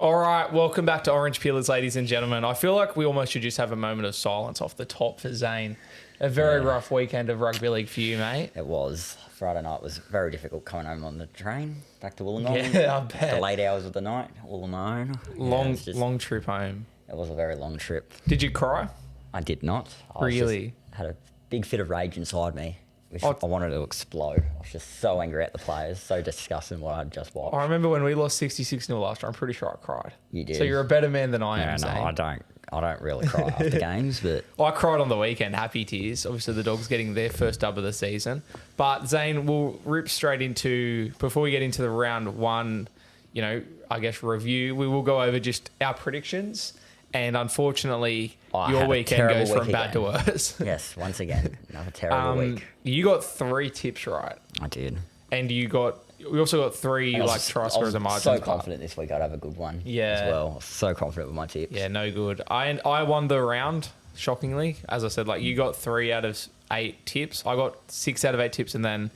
All right, welcome back to Orange Peelers, ladies and gentlemen. I feel like we almost should just have a moment of silence off the top for Zane. A very rough weekend of rugby league for you, mate. It was. Friday night was very difficult coming home on the train back to Wollongong. Yeah, I bet. The late hours of the night, all alone. Long trip home. It was a very long trip. Did you cry? I did not. Really? Had a big fit of rage inside me, which I wanted to explode. I was just so angry at the players, so disgusting what I'd just watched. I remember when we lost 66-0 last year, I'm pretty sure I cried. You did. So you're a better man than I am, No, Zane. I don't really cry after games, but I cried on the weekend, happy tears. Obviously, the Dogs getting their first dub of the season. But Zane, we'll rip straight into, before we get into the round one, I guess review, we will go over just our predictions. And unfortunately, your weekend goes from bad to worse. Yes, once again, another terrible week. You got 3 tips right. I did. And we also got 3 try scorers and margins. I was so confident this week I'd have a good one as well. I was so confident with my tips. Yeah, no good. I won the round, shockingly. As I said, you got 3 out of 8 tips. I got 6 out of 8 tips, and then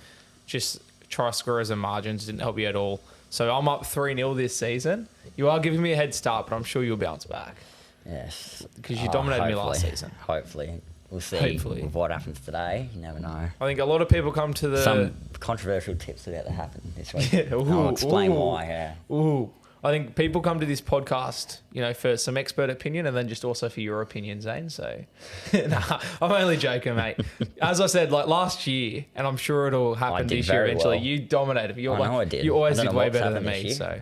just try scorers and margins didn't help you at all. So I'm up 3-0 this season. You are giving me a head start, but I'm sure you'll bounce back. Yes. Because you dominated me last season. Hopefully. We'll see with what happens today. You never know. I think a lot of people come to some controversial tips about to happen this week. I'll explain why. Yeah. I think people come to this podcast, for some expert opinion and then just also for your opinion, Zane. So, nah, I'm only joking, mate. As I said, last year, and I'm sure it'll happen this year eventually, you dominated. I know I did. You always did way better than me. So,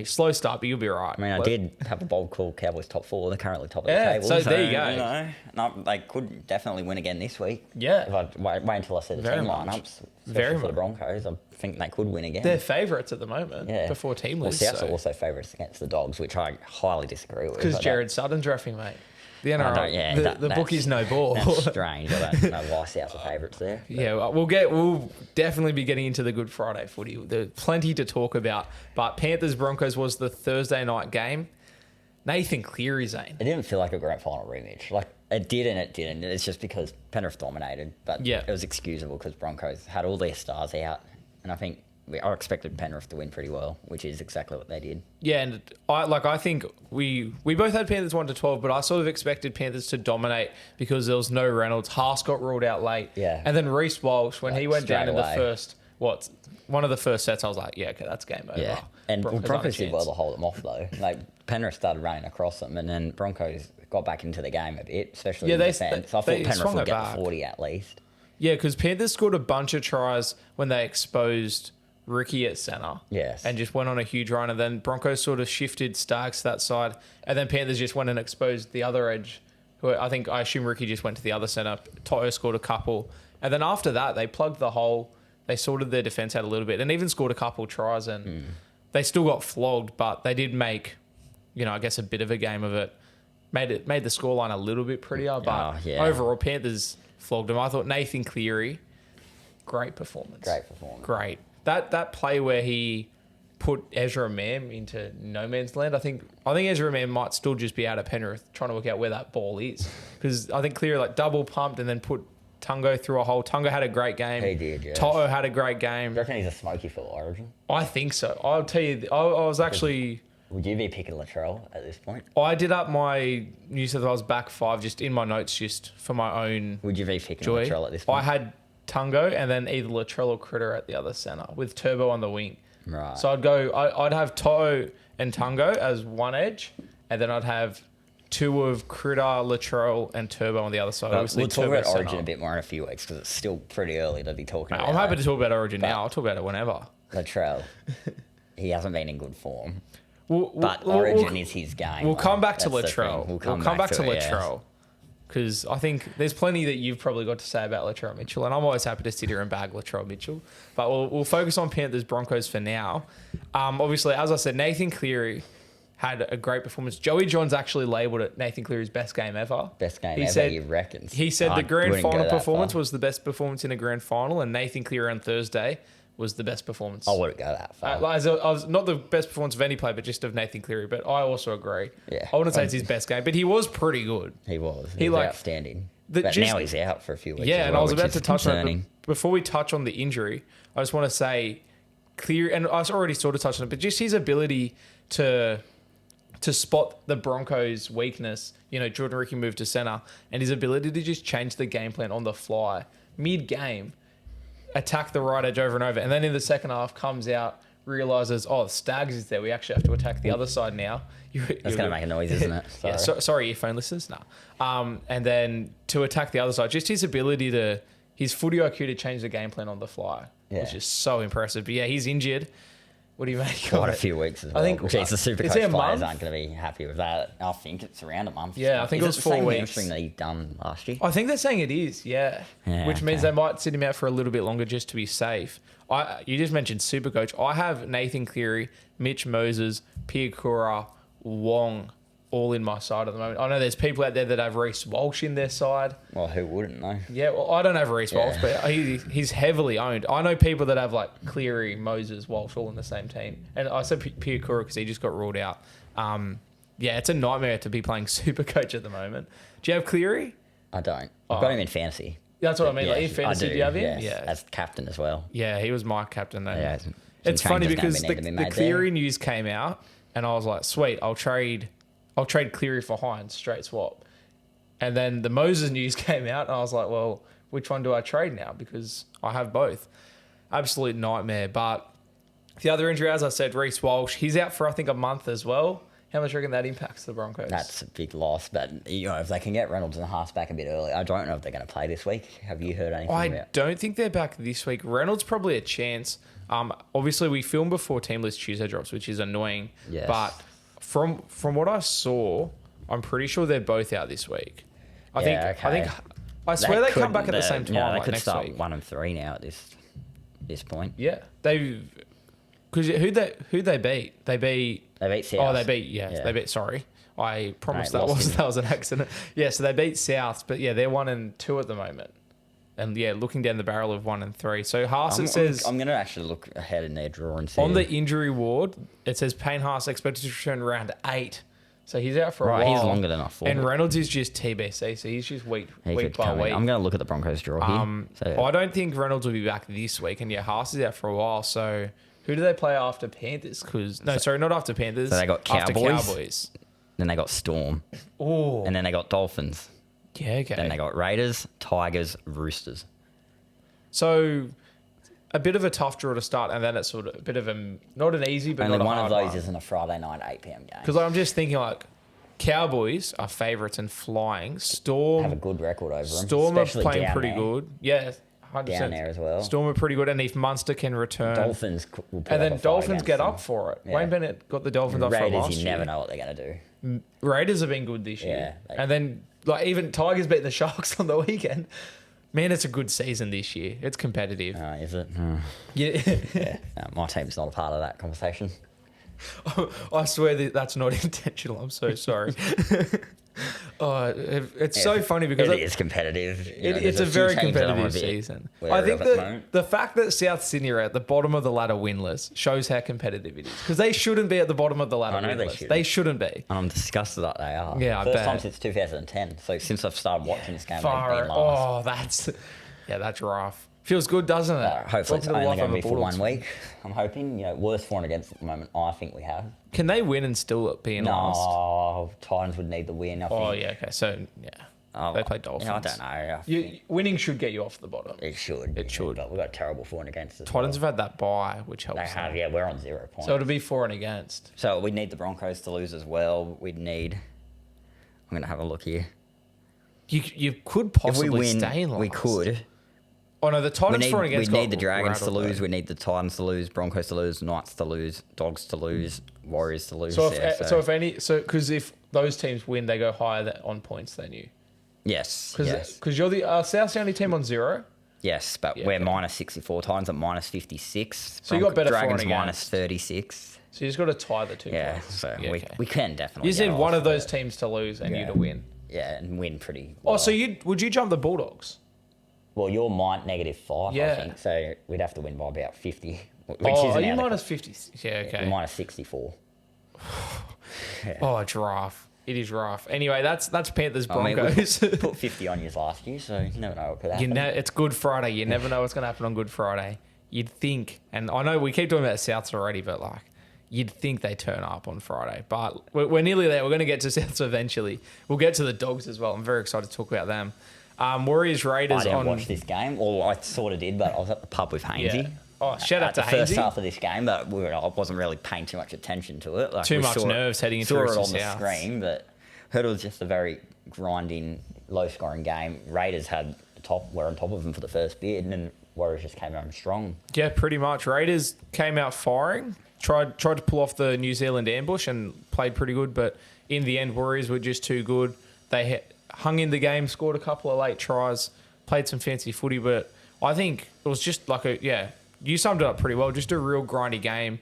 slow start, but you'll be right. I mean, I did have a bold call, Cowboys top 4. They're currently top of the table. So there you go. No, they could definitely win again this week. Yeah. If I wait until I see the team lineups, especially for the Broncos, I think they could win again. They're favourites at the moment before team lists. Well, Souths are also favourites against the Dogs, which I highly disagree with. Because Jared Sutton's reffing, mate. The NRL, the bookies no ball. That's strange. I don't know why Souths are favourites there. But. Yeah, we'll definitely be getting into the Good Friday footy. There's plenty to talk about. But Panthers-Broncos was the Thursday night game. Nathan Cleary, Zane. It didn't feel like a grand final rematch. It did and it didn't. It's just because Penrith dominated. But it was excusable because Broncos had all their stars out. And I think I expected Penrith to win pretty well, which is exactly what they did. Yeah, and I think we both had Panthers 1-12, but I sort of expected Panthers to dominate because there was no Reynolds. Haas got ruled out late. Yeah. And then Reece Walsh, when he went down in the first, one of the first sets, I was like, okay, that's game over. Yeah. And Broncos did well to hold them off, though. Penrith started running across them, and then Broncos got back into the game a bit, especially in defence. So I thought Penrith would get the 40 at least. Yeah, because Panthers scored a bunch of tries when they exposed Ricky at centre. Yes. And just went on a huge run. And then Broncos sort of shifted Starks to that side. And then Panthers just went and exposed the other edge. Who I assume Ricky just went to the other centre. Toto scored a couple. And then after that, they plugged the hole. They sorted their defence out a little bit and even scored a couple tries. And they still got flogged, but they did make, I guess a bit of a game of it. Made the scoreline a little bit prettier. But overall, Panthers flogged them. I thought Nathan Cleary, great performance. Great. That play where he put Ezra Mam into no man's land, I think Ezra Mam might still just be out of Penrith trying to work out where that ball is. Because I think Cleary double pumped and then put Tungo through a hole. Tungo had a great game. He did, yeah. Toto had a great game. Do you reckon he's a smoky for Origin? I think so. I'll tell you, I was actually... Would you be picking Latrell at this point? I did up my New South Wales back 5 just in my notes just for my own Would you be picking joy. Latrell at this point? I had Tungo and then either Latrell or Critter at the other centre with Turbo on the wing. Right. So I'd have Toto and Tungo as one edge, and then I'd have 2 of Critter, Latrell, and Turbo on the other side. We'll talk about Origin a bit more in a few weeks because it's still pretty early to be talking about. I'm happy to talk about Origin now. I'll talk about it whenever. Latrell, he hasn't been in good form. But Origin is his game. We'll come back to Latrell. We'll come back to Latrell. Because I think there's plenty that you've probably got to say about Latrell Mitchell, and I'm always happy to sit here and bag Latrell Mitchell. But we'll focus on Panthers Broncos for now. Obviously, as I said, Nathan Cleary had a great performance. Joey Johns actually labelled it Nathan Cleary's best game ever. Best game ever, you reckon? He said the grand final performance was the best performance in a grand final, and Nathan Cleary on Thursday was the best performance. I wouldn't go that far. I was not the best performance of any player, but just of Nathan Cleary. But I also agree. Yeah. I wouldn't say it's his best game, but he was pretty good. He was outstanding. But now he's out for a few weeks. Yeah, and I was about to touch on it. Before we touch on the injury, I just want to say Cleary, and I already sort of touched on it, but just his ability to to spot the Broncos' weakness. You know, Jordan Ricky moved to centre, and his ability to just change the game plan on the fly, mid-game, attack the right edge over and over, and then in the second half comes out, realises, oh, Stags is there. We actually have to attack the other side now. That's going to make a noise, isn't it? Yeah, sorry, earphone listeners. No. And then to attack the other side, just his ability to, his footy IQ to change the game plan on the fly was just so impressive. But yeah, he's injured. What do you make Quite a few weeks as well. I think the Supercoach players aren't going to be happy with that. I think it's around a month. Yeah, I think it was 4 weeks. Hamstring that he done last year. I think they're saying it is, which means they might sit him out for a little bit longer just to be safe. You just mentioned Supercoach. I have Nathan Cleary, Mitch Moses, Piakura, Wong all in my side at the moment. I know there's people out there that have Reece Walsh in their side. Well, who wouldn't though? Yeah, well, I don't have Reece Walsh, but he's heavily owned. I know people that have like Cleary, Moses, Walsh all in the same team. And I said Piakura because he just got ruled out. Yeah, it's a nightmare to be playing Supercoach at the moment. Do you have Cleary? I don't. I've got him in fantasy. That's what I mean. Like in fantasy, do you have him? Yes, as captain as well. Yeah, he was my captain. Yeah, it's funny because the Cleary news came out and I was like, sweet, I'll trade Cleary for Hines, straight swap. And then the Moses news came out and I was like, well, which one do I trade now? Because I have both. Absolute nightmare. But the other injury, as I said, Reece Walsh, he's out for I think a month as well. How much do you reckon that impacts the Broncos? That's a big loss, but if they can get Reynolds and Haas back a bit early, I don't know if they're going to play this week. Have you heard anything about it? I don't think they're back this week. Reynolds probably a chance. Obviously, we film before Team List Tuesday drops, which is annoying. Yes. But from what I saw, I'm pretty sure they're both out this week. I swear they come back at the same time. Yeah, they like could next start week. 1-3 now at this point. Yeah, because who they beat? They beat South. Oh, they beat. Sorry, I promised that was an accident. Yeah, so they beat South, but yeah, they're 1-2 at the moment, and yeah, looking down the barrel of 1-3. So Haas, it says I'm going to actually look ahead in their draw and see on the injury ward. It says Payne Haas expected to return round 8. So he's out for a while. He's longer than I thought. And Reynolds is just TBC, so he's just week by week. I'm going to look at the Broncos draw here. I don't think Reynolds will be back this week, and yeah, Haas is out for a while. So who do they play after Panthers? Not after Panthers. So they got Cowboys. After Cowboys. Then they got Storm. Oh. And then they got Dolphins. Yeah, okay. Then they got Raiders, Tigers, Roosters. So a bit of a tough draw to start, and then it's sort of a bit of not an easy, but only not a one hard of those one. isn't a Friday night 8 p.m. game. Because I'm just thinking like Cowboys are favourites and flying. Storm have a good record over them. Storm are playing pretty good. Yeah, 100%. Down there as well. Storm are pretty good, and if Munster can return, Dolphins will put and then up a Dolphins fight get against up for it. Yeah. Wayne Bennett got the Dolphins up for it last Raiders, you year. never know what they're going to do. Raiders have been good this year, Yeah, and then like even Tigers beat the Sharks on the weekend. Man, it's a good season this year. It's competitive. Is it? Yeah. No, my team's not a part of that conversation. I swear that's not intentional. I'm so sorry. It's so funny because it is competitive. It's a very competitive season. I think the fact that South Sydney are at the bottom of the ladder winless shows how competitive it is. Because they shouldn't be at the bottom of the ladder winless. They shouldn't be. And I'm disgusted that they are. Yeah, First time since 2010. So since I've started watching this game, they've been last. Oh, that's rough. Feels good, doesn't it? Hopefully it's only going to be for 1 week. I'm hoping. Worst for and against at the moment, I think we have. Can they win and still be in last? No, Titans would need the win, I think. Oh, yeah, okay. So, yeah. They play Dolphins. I don't know. Winning should get you off the bottom. It should. But we've got terrible for and against. Titans have had that bye, which helps. They have, yeah. We're on 0 points. So it'll be for and against. So we need the Broncos to lose as well. I'm going to have a look here. You could possibly if we win, stay in last. We could. Oh, no, the Titans for and against. We need the Dragons to lose. We need the Titans to lose. Broncos to lose. Knights to lose. Dogs to lose. Warriors to lose. Because if those teams win, they go higher on points than you. Yes. Because you're the South's the only team on 0. Yes, but we're minus 64. Titans at minus 56. So you got better Dragons for and minus 36. So you just got to tie the two. Yeah, points. so we can definitely. You said one of those teams to lose and you to win. Yeah, and win pretty well. Oh, so would you jump the Bulldogs? Well, you're -5, I think. So we'd have to win by about 50. Are you minus 50? Yeah, okay. Minus 64. Yeah. Oh, it's rough. It is rough. Anyway, that's Panthers Broncos. Put 50 on yours last year, so you never know what could happen. It's Good Friday. You never know what's going to happen on Good Friday. You'd think, and I know we keep talking about Souths already, but you'd think they turn up on Friday. But we're nearly there. We're going to get to Souths eventually. We'll get to the Dogs as well. I'm very excited to talk about them. Warriors Raiders. I didn't watch this game. Well, I sort of did, but I was at the pub with Hainsey. Yeah. Oh, shout out to Hainsey. The first half of this game, but I wasn't really paying too much attention to it. Like, too much nerves heading into Roosters. Saw it on the screen, but heard it was just a very grinding, low-scoring game. Raiders were on top of them for the first bit, and then Warriors just came out strong. Yeah, pretty much. Raiders came out firing, tried to pull off the New Zealand ambush and played pretty good, but in the end, Warriors were just too good. They hung in the game, scored a couple of late tries, played some fancy footy, but I think it was just like you summed it up pretty well, just a real grindy game.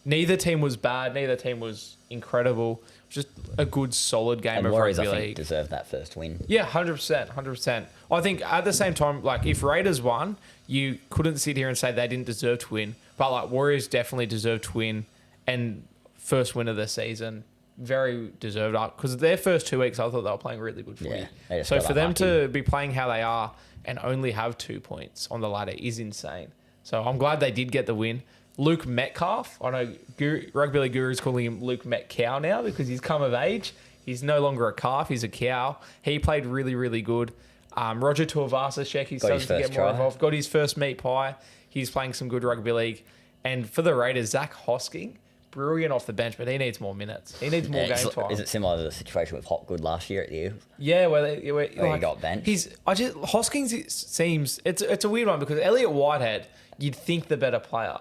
Neither team was bad, neither team was incredible. Just a good, solid game and of Warriors, rugby I think, league. Deserved that first win. Yeah, 100%. I think at the same time, like if Raiders won, you couldn't sit here and say they didn't deserve to win. But like Warriors definitely deserved to win, and first win of the season, very deserved up because their first 2 weeks I thought they were playing really good footy. Yeah, so for them to be playing how they are and only have 2 points on the ladder is insane. So I'm glad they did get the win. Luke Metcalf, I know Rugby League Guru's calling him Luke Metcow now because he's come of age. He's no longer a calf, he's a cow. He played really, really good. Roger Tuivasa-Sheck, he's starting to get more involved. Got his first meat pie. He's playing some good rugby league. And for the Raiders, Zach Hosking, brilliant off the bench, but he needs more minutes. He needs more game time. Is it similar to the situation with Hopgood last year at the U? Yeah, where he got benched. Hoskins seems it's a weird one because Elliot Whitehead, you'd think the better player.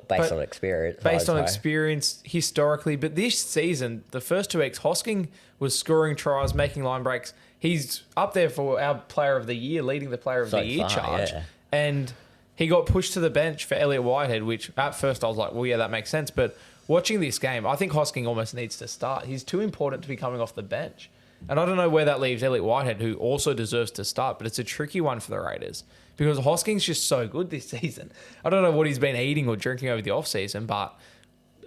Based on experience. Based on experience historically. But this season, the first 2 weeks, Hosking was scoring tries, making line breaks. He's up there for our player of the year, leading the player of the year charge. Yeah. And he got pushed to the bench for Elliot Whitehead, which at first I was like, well, yeah, that makes sense. But watching this game, I think Hosking almost needs to start. He's too important to be coming off the bench. And I don't know where that leaves Elliot Whitehead, who also deserves to start, but it's a tricky one for the Raiders because Hosking's just so good this season. I don't know what he's been eating or drinking over the off-season, but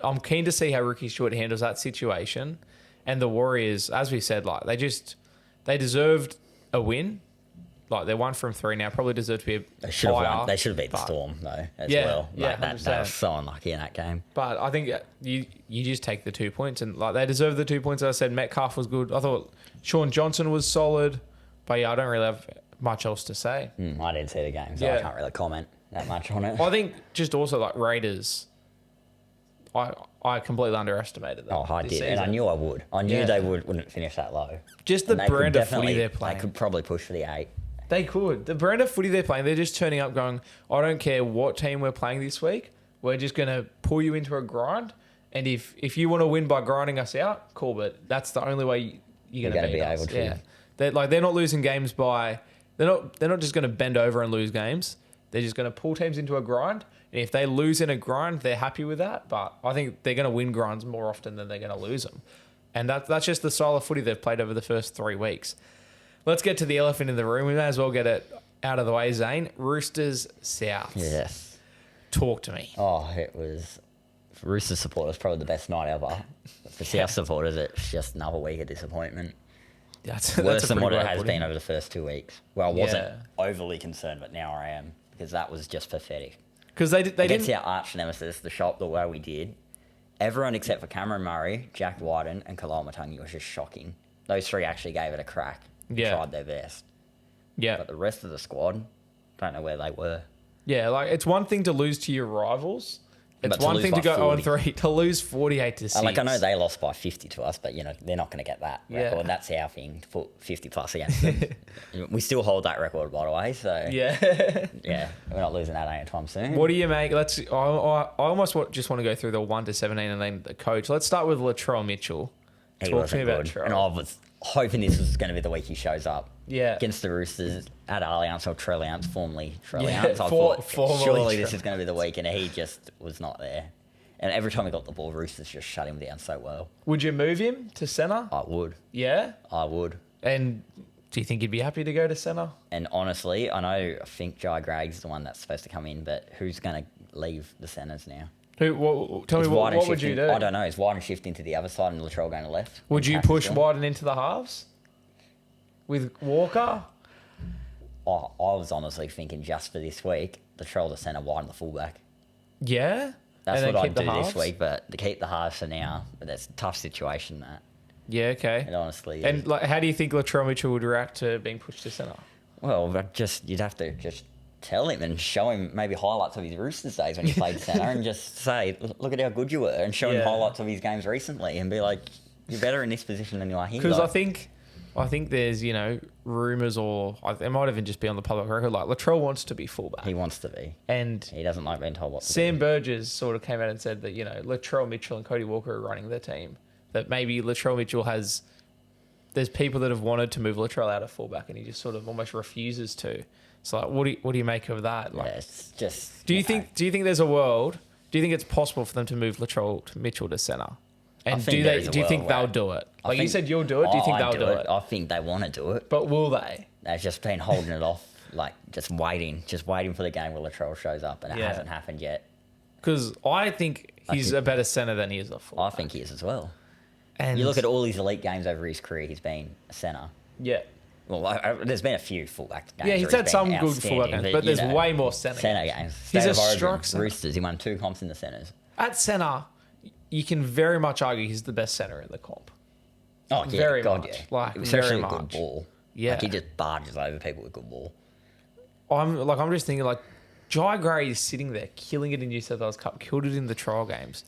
I'm keen to see how Ricky Stewart handles that situation. And the Warriors, as we said, like they deserved a win. Like they're 1 from 3 now, probably deserve to be They should have won. They should have beat the Storm though as well. Like that was so unlucky in that game. But I think you just take the 2 points and like they deserve the 2 points. As I said, Metcalf was good. I thought Sean Johnson was solid, but yeah, I don't really have much else to say. I didn't see the game, so I can't really comment that much on it. I think just also like Raiders, I completely underestimated them. Oh, I did, season. And I knew I would. I knew they wouldn't finish that low. Just the brand of footy they're playing. They could probably push for the 8. They could. The brand of footy they're playing, they're just turning up going, I don't care what team we're playing this week. We're just going to pull you into a grind. And if you want to win by grinding us out, cool. But that's the only way you're going to be able to. Yeah. They're not losing games by... They're not just going to bend over and lose games. They're just going to pull teams into a grind. And if they lose in a grind, they're happy with that. But I think they're going to win grinds more often than they're going to lose them. And that's just the style of footy they've played over the first 3 weeks. Let's get to the elephant in the room. We may as well get it out of the way, Zane. Roosters South. Yes. Talk to me. Oh, it was... For Roosters supporters, probably the best night ever. For South supporters, it's just another week of disappointment. That's worse than what it has been over the first 2 weeks. Well, I wasn't overly concerned, but now I am because that was just pathetic. Because they against didn't... our arch nemesis, the Shop, the way we did, everyone except for Cameron Murray, Jack Wyden, and Kalal Matangi was just shocking. Those 3 actually gave it a crack. Tried their best. Yeah. But the rest of the squad, don't know where they were. Yeah, like it's one thing to lose to your rivals. It's one thing to go 0-3, to lose 48-6. Like I know they lost by 50 to us, but they're not going to get that record. That's our thing, to put 50 plus against them. We still hold that record, by the way. So yeah, we're not losing that anytime soon. What do you make? I almost just want to go through the 1 to 17 and then the coach. Let's start with Latrell Mitchell. Talk to me about Latrell. And I was hoping this was going to be the week he shows up. Yeah. Against the Roosters at Allianz or Trelliance, formerly Trelliance. I thought surely this is going to be the week, and he just was not there. And every time he got the ball, Roosters just shut him down so well. Would you move him to centre? I would. Yeah? I would. And do you think he'd be happy to go to centre? And honestly, I think Jai Gregg's the one that's supposed to come in, but who's going to leave the centres now? Tell me what would you do? I don't know. Is Wyden shifting to the other side and Latrell going to left? Would you push Wyden into the halves? With Walker? I was honestly thinking just for this week, Latrell the centre, Wyden the fullback. Yeah? That's And what then I'd keep the do this halves? week, but to keep the halves for now, but that's a tough situation, that. Yeah, okay. It honestly is. And like, how do you think Latrell Mitchell would react to being pushed to centre? Well, but you'd have to just tell him and show him maybe highlights of his Roosters days when he played centre and just say, look at how good you were, and show him Yeah. highlights of his games recently and be like, you're better in this position than you are here. Because Like, I think there's, rumours or it might even just be on the public record, like Latrell wants to be fullback. he wants to be. And He doesn't like being told what to Sam do. Burgess sort of came out and said that, Latrell Mitchell and Cody Walker are running the team. That maybe Latrell Mitchell there's people that have wanted to move Latrell out of fullback and he just sort of almost refuses to. So like, what do you make of that? Like, Yeah, it's just... do you think there's a world? Do you think it's possible for them to move Latrell Mitchell to centre? And think do there is a you think they'll world do it? I Like you think- said, you'll do it. Do you think I'd they'll do it? I think they want to do it. But will they? They've just been holding it off, like just waiting for the game where Latrell shows up, and it Yeah. hasn't happened yet. Because I think he's a better centre than he is a I fullback. think he is as well. And You look at all his elite games over his career, he's been a centre. yeah. Well, there's been a few fullback games. Yeah, he's where had been some good outstanding, fullback games, but there's way more centre centre games. games. He's State a of Origin, strike centre. Roosters, he won 2 comps in the centres. At centre, you can very much argue he's the best centre in the comp. Oh, yeah, Very God, much. yeah. Like, Especially very a good much. ball. Yeah. Like, he just barges over people with good ball. I'm just thinking like Jai Gray is sitting there killing it in New South Wales Cup, killed it in the trial games.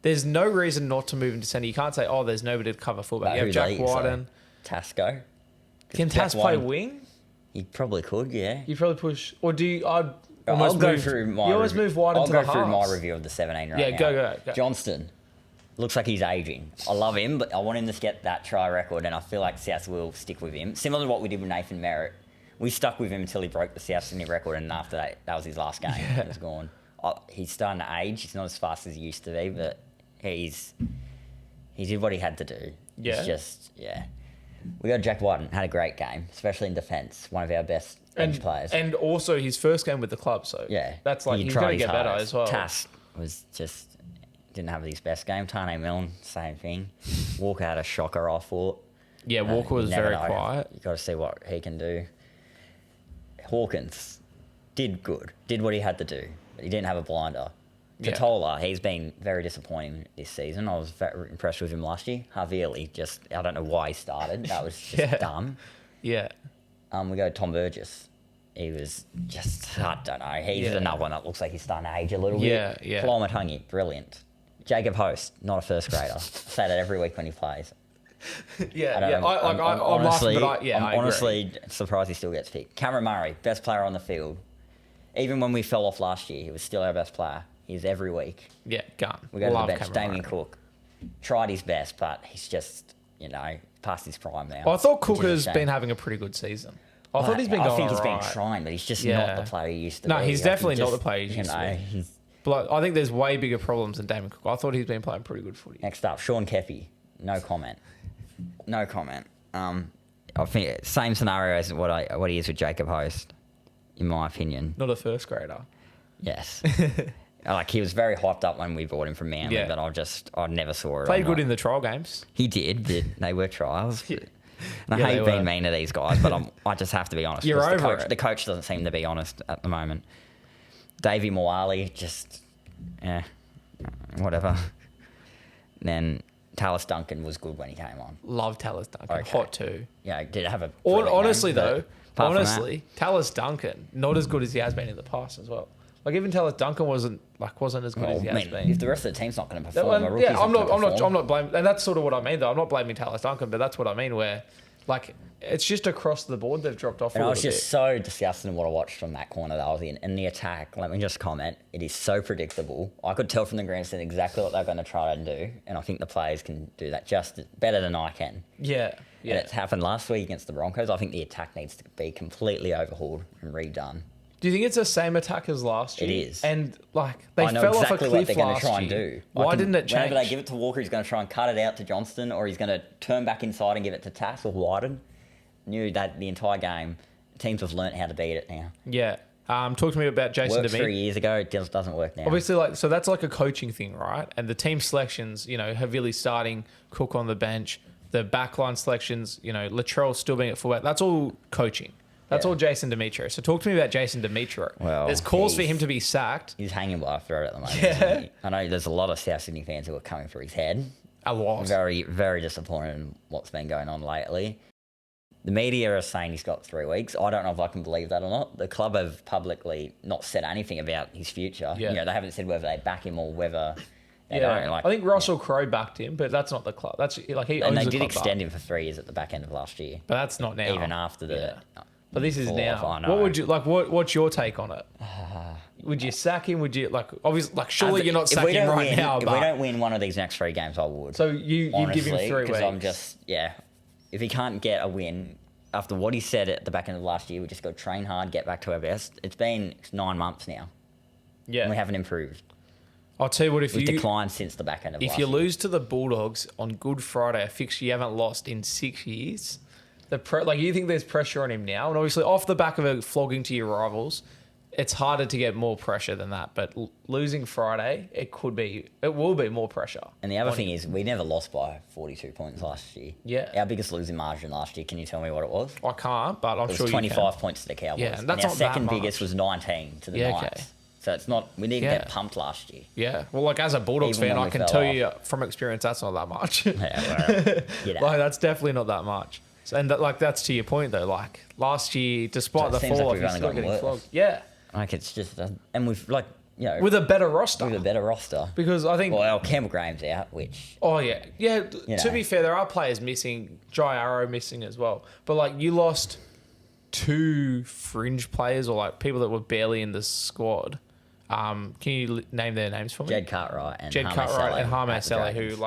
There's no reason not to move him to centre. You can't say, oh, there's nobody to cover fullback. But You have who Jack leads, though? Wyden. Tasco. Can Jack Tas play Wyden- wing? He probably could, yeah. You probably push, or do you? I'd I'll almost go move, through my You always review. move wide I'll into go the through my halves. review of the 17 right Yeah, now. go. Johnston looks like he's aging. I love him, but I want him to get that try record, and I feel like South will stick with him. Similar to what we did with Nathan Merritt. We stuck with him until he broke the South Sydney record, and after that was his last game. He was gone. He's starting to age. He's not as fast as he used to be, but he did what he had to do. Yeah. It's just, yeah. We got Jack Wyden, had a great game, especially in defence. One of our best bench players. And also his first game with the club, so Yeah. that's like He he's tried going to his get better hardest. as well. Tass was just didn't have his best game. Tane Milne, same thing. Walker had a shocker, I thought. Yeah, Walker was You never very know. quiet. You got to see what he can do. Hawkins did good, did what he had to do, but he didn't have a blinder. Yeah. Katola, he's been very disappointing this season. I was very impressed with him last year. Havili, I don't know why he started. That was just Yeah. dumb. Yeah, We go Tom Burgess. He was just, I don't know. He's Yeah. another one that looks like he's starting to age a little Yeah, bit. yeah. Plamatungi, brilliant. Jacob Host, not a first grader. I say that every week when he plays. yeah, I don't yeah. know. I'm honestly, laughing, but I'm I agree. honestly surprised he still gets picked. Cameron Murray, best player on the field. Even when we fell off last year, he was still our best player. He's every week. Yeah, gun. We go to Love the bench. Cameron Damien Murray. Cook tried his best, but he's just, past his prime now. I thought Cook which is a has shame. been having a pretty good season. I thought he's been I going think he's been alright. trying, but he's just Yeah. not the player he used to No, be. he's Like, definitely he not just, the player he used to be. he's- But I think there's way bigger problems than Damon Cook. I thought he's been playing pretty good footy. Next up, Sean Kepi. No comment. No comment. I think same scenario as what he is with Jacob Host, in my opinion. Not a first grader. Yes. He was very hyped up when we bought him from Manly, Yeah. but I never saw it. Played I'm good like- in the trial games. He did, but they were trials. Yeah. And I Yeah, hate they being were. mean to these guys, but I just have to be honest. You're because over it. The coach doesn't seem to be honest at the moment. Davey Moali, just, whatever. Then Talis Duncan was good when he came on. Love Tallis Duncan. Okay. Hot too. Yeah, did have a. brilliant Honestly, game, but though, apart from that- honestly, Tallis Duncan, not as good as he has been in the past as well. Like even Tallis Duncan wasn't as good well, as he I has mean, been. if the rest of the team's not going to No, perform, and the yeah, rookie's I'm perform. not blaming, and that's sort of what I mean though. I'm not blaming Tallis Duncan, but that's what I mean. Where, like, it's just across the board they've dropped off. And a I little was just bit. so disgusted in what I watched from that corner that I was in. And the attack, let me just comment, it is so predictable. I could tell from the grandstand exactly what they're going to try and do. And I think the players can do that just better than I can. Yeah, And yeah. it's happened last week against the Broncos. I think the attack needs to be completely overhauled and redone. Do you think it's the same attack as last year? It is. And like they I know fell exactly off a what cliff they're going to last try and year. do. Why didn't it change? Whenever they give it to Walker, he's going to try and cut it out to Johnston, or he's going to turn back inside and give it to Tass or Wyden. Knew that the entire game, teams have learnt how to beat it now. Yeah. Talk to me about Jason Worked 3 DeMeek. years ago, it doesn't work now. Obviously, so that's like a coaching thing, right? And the team selections, Havili starting, Cook on the bench, the backline selections, Latrell still being at fullback. That's all coaching. That's all Jason Demetriou. So talk to me about Jason Demetriou. Well, there's calls for him to be sacked. He's hanging by a thread at the moment. Isn't he? I know there's a lot of South Sydney fans who are coming for his head. A lot. Very, very disappointed in what's been going on lately. The media are saying he's got 3 weeks. I don't know if I can believe that or not. The club have publicly not said anything about his future. Yeah. They haven't said whether they back him or whether they don't. I think Russell Crowe backed him, but that's not the club. That's like he owns and they the did club extend him for 3 years at the back end of last year. but that's not now. Even after the. But this is now. I know. What would you like? What's your take on it? Would you sack him? Would you obviously surely you're not sacking him right now. If we don't win one of these next 3 games, I would. So you give him 3 weeks. Because I'm just if he can't get a win after what he said at the back end of last year, we just got to train hard, get back to our best. It's been 9 months now. Yeah, and we haven't improved. I'll tell you what, if we've you declined since the back end of last year. If you lose to the Bulldogs on Good Friday, a fixture you haven't lost in 6 years, you think there's pressure on him now, and obviously off the back of a flogging to your rivals, it's harder to get more pressure than that. But losing Friday, it will be more pressure. And the other thing is, we never lost by 42 points last year. Yeah, our biggest losing margin last year. Can you tell me what it was? I can't, but I'm sure you can. 25 points to the Cowboys. Yeah, and that's our not second that much. biggest was 19 to the Knights. Okay. So it's not. We didn't get pumped last year. Yeah. Well, as a Bulldogs fan, I can tell you from experience that's not that much. That's definitely not that much. So, and that's to your point though. Like last year, despite the fall off, he's still getting flogged. Yeah. It's just, and we've with a better roster. Because I think Campbell Graham's out, which. Oh yeah. To be fair, there are players missing. Jai Arrow missing as well. But you lost 2 fringe players or people that were barely in the squad. Can you name their names for me? Jed Cartwright and Harmer Sele, who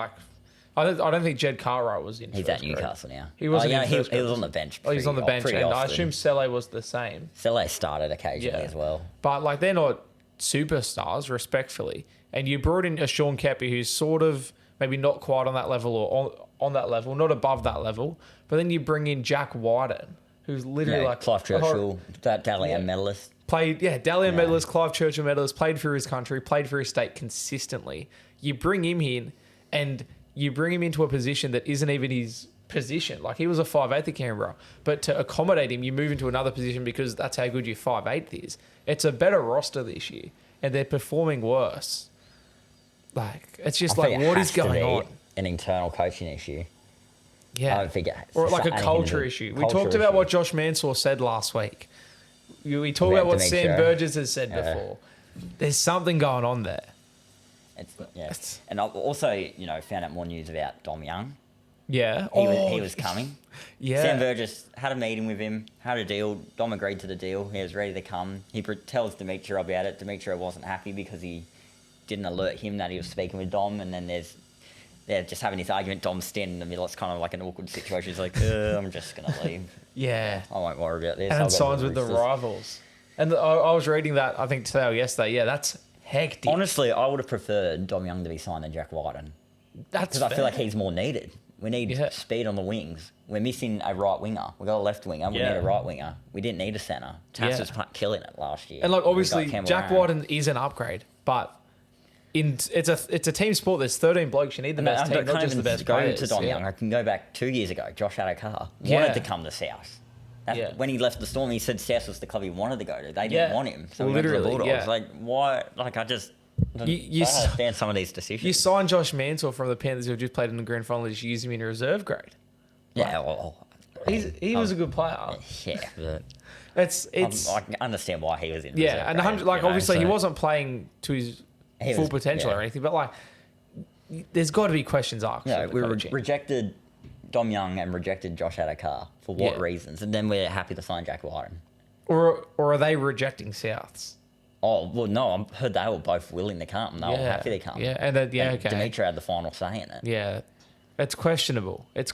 I don't think Jed Cartwright was in. He's at Newcastle now. He wasn't. He was on the bench. He was on the bench, and I assume Sele was the same. Sele started occasionally as well, but they're not superstars, respectfully. And you brought in a Sean Kepi who's sort of maybe not quite on that level or on that level, not above that level. But then you bring in Jack Wyden, who's literally Clive Churchill, that Dally medalist. Dally medalist, Clive Churchill medalist, played for his country, played for his state consistently. You bring him in and you bring him into a position that isn't even his position. He was a 5'8" at Canberra. But to accommodate him, you move into another position because that's how good your 5'8" is. It's a better roster this year and they're performing worse. It's just what is going on? An internal coaching issue. Yeah. I don't think or a culture issue. We talked about what Josh Mansour said last week. We talked about what Sam Burgess has said before. There's something going on there. And I've also, found out more news about Dom Young. Yeah. He was coming. Yeah. Sam Burgess had a meeting with him, had a deal. Dom agreed to the deal. He was ready to come. He tells Demetriou about it. Demetriou wasn't happy because he didn't alert him that he was speaking with Dom. And then they're just having this argument. Dom's standing in the middle. It's kind of an awkward situation. He's like, I'm just going to leave. Yeah. I won't worry about this. And signs with the Rivals. And I was reading that, I think, today or yesterday. Yeah, that's hectic. Honestly, I would have preferred Dom Young to be signed than Jack Wyden. Because I feel like he's more needed. We need speed on the wings. We're missing a right winger. We got a left winger. We need a right winger. We didn't need a centre. Tass was killing it last year. And obviously, Jack Wyden is an upgrade, but it's a team sport. There's 13 blokes. You need the best team, not just the best players. To Dom Young, I can go back 2 years ago. Josh Adokar wanted to come to South. When he left the Storm, he said South was the club he wanted to go to. They didn't want him. So he went to the Bulldogs. Why? I just... You understand some of these decisions. You signed Josh Mansour from the Panthers who just played in the grand final. Just use him in a reserve grade. He was a good player. Yeah, it's. I can understand why he was in. Yeah, and obviously he wasn't playing to his full potential or anything, but there's got to be questions asked. We rejected Dom Young and rejected Josh Adokar for what reasons, and then we're happy to sign Jack Wyden. Or are they rejecting Souths? Oh, well, no, I heard they were both willing to come. They were happy to come. Yeah, and okay. Demetriou had the final say in it. Yeah, it's questionable. Do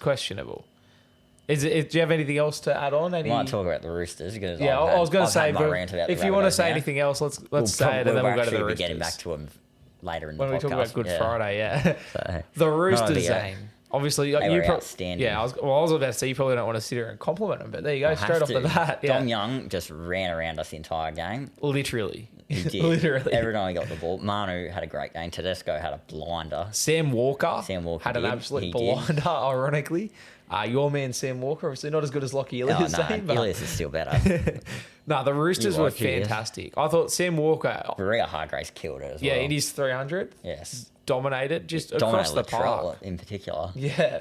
you have anything else to add on? We might talk about the Roosters. Because I was going to say, if you want to say anything else, let's say it, and then we'll go to the Roosters. Getting back to them later in the podcast. When we talk about Good Friday, So, the Roosters, Zane. Obviously, They were you outstanding. Yeah, I was about to say you probably don't want to sit here and compliment him, but there you go, straight off the bat. Yeah. Dom Young just ran around us the entire game. Literally. He did. Literally. Every time he got the ball. Manu had a great game. Tedesco had a blinder. Sam Walker had an did. absolute He blinder, did. ironically. Your man, Sam Walker, obviously not as good as Lockie Ilias. Ilias is still better. No, the Roosters were like he is. fantastic. I thought Sam Walker, Maria Hargraves killed it as well. yeah, in his 300, Yes. dominated just across the park. in particular. Yeah.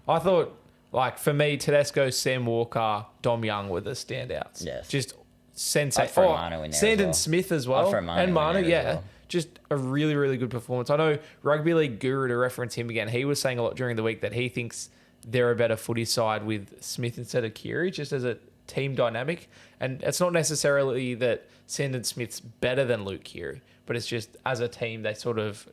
I thought, like, for me, Tedesco, Sam Walker, Dom Young were the standouts. Yes. Just I'd sensational. throw Manu in there Sandon as well. Smith as I'd well. throw Manu And in Manu, there as yeah. well. Just a really, really good performance. I know Rugby League Guru, to reference him again, he was saying a lot during the week that he thinks they're a better footy side with Smith instead of Keary, just as a team dynamic. And it's not necessarily that Sandon Smith's better than Luke Keary, but it's just as a team, they sort of,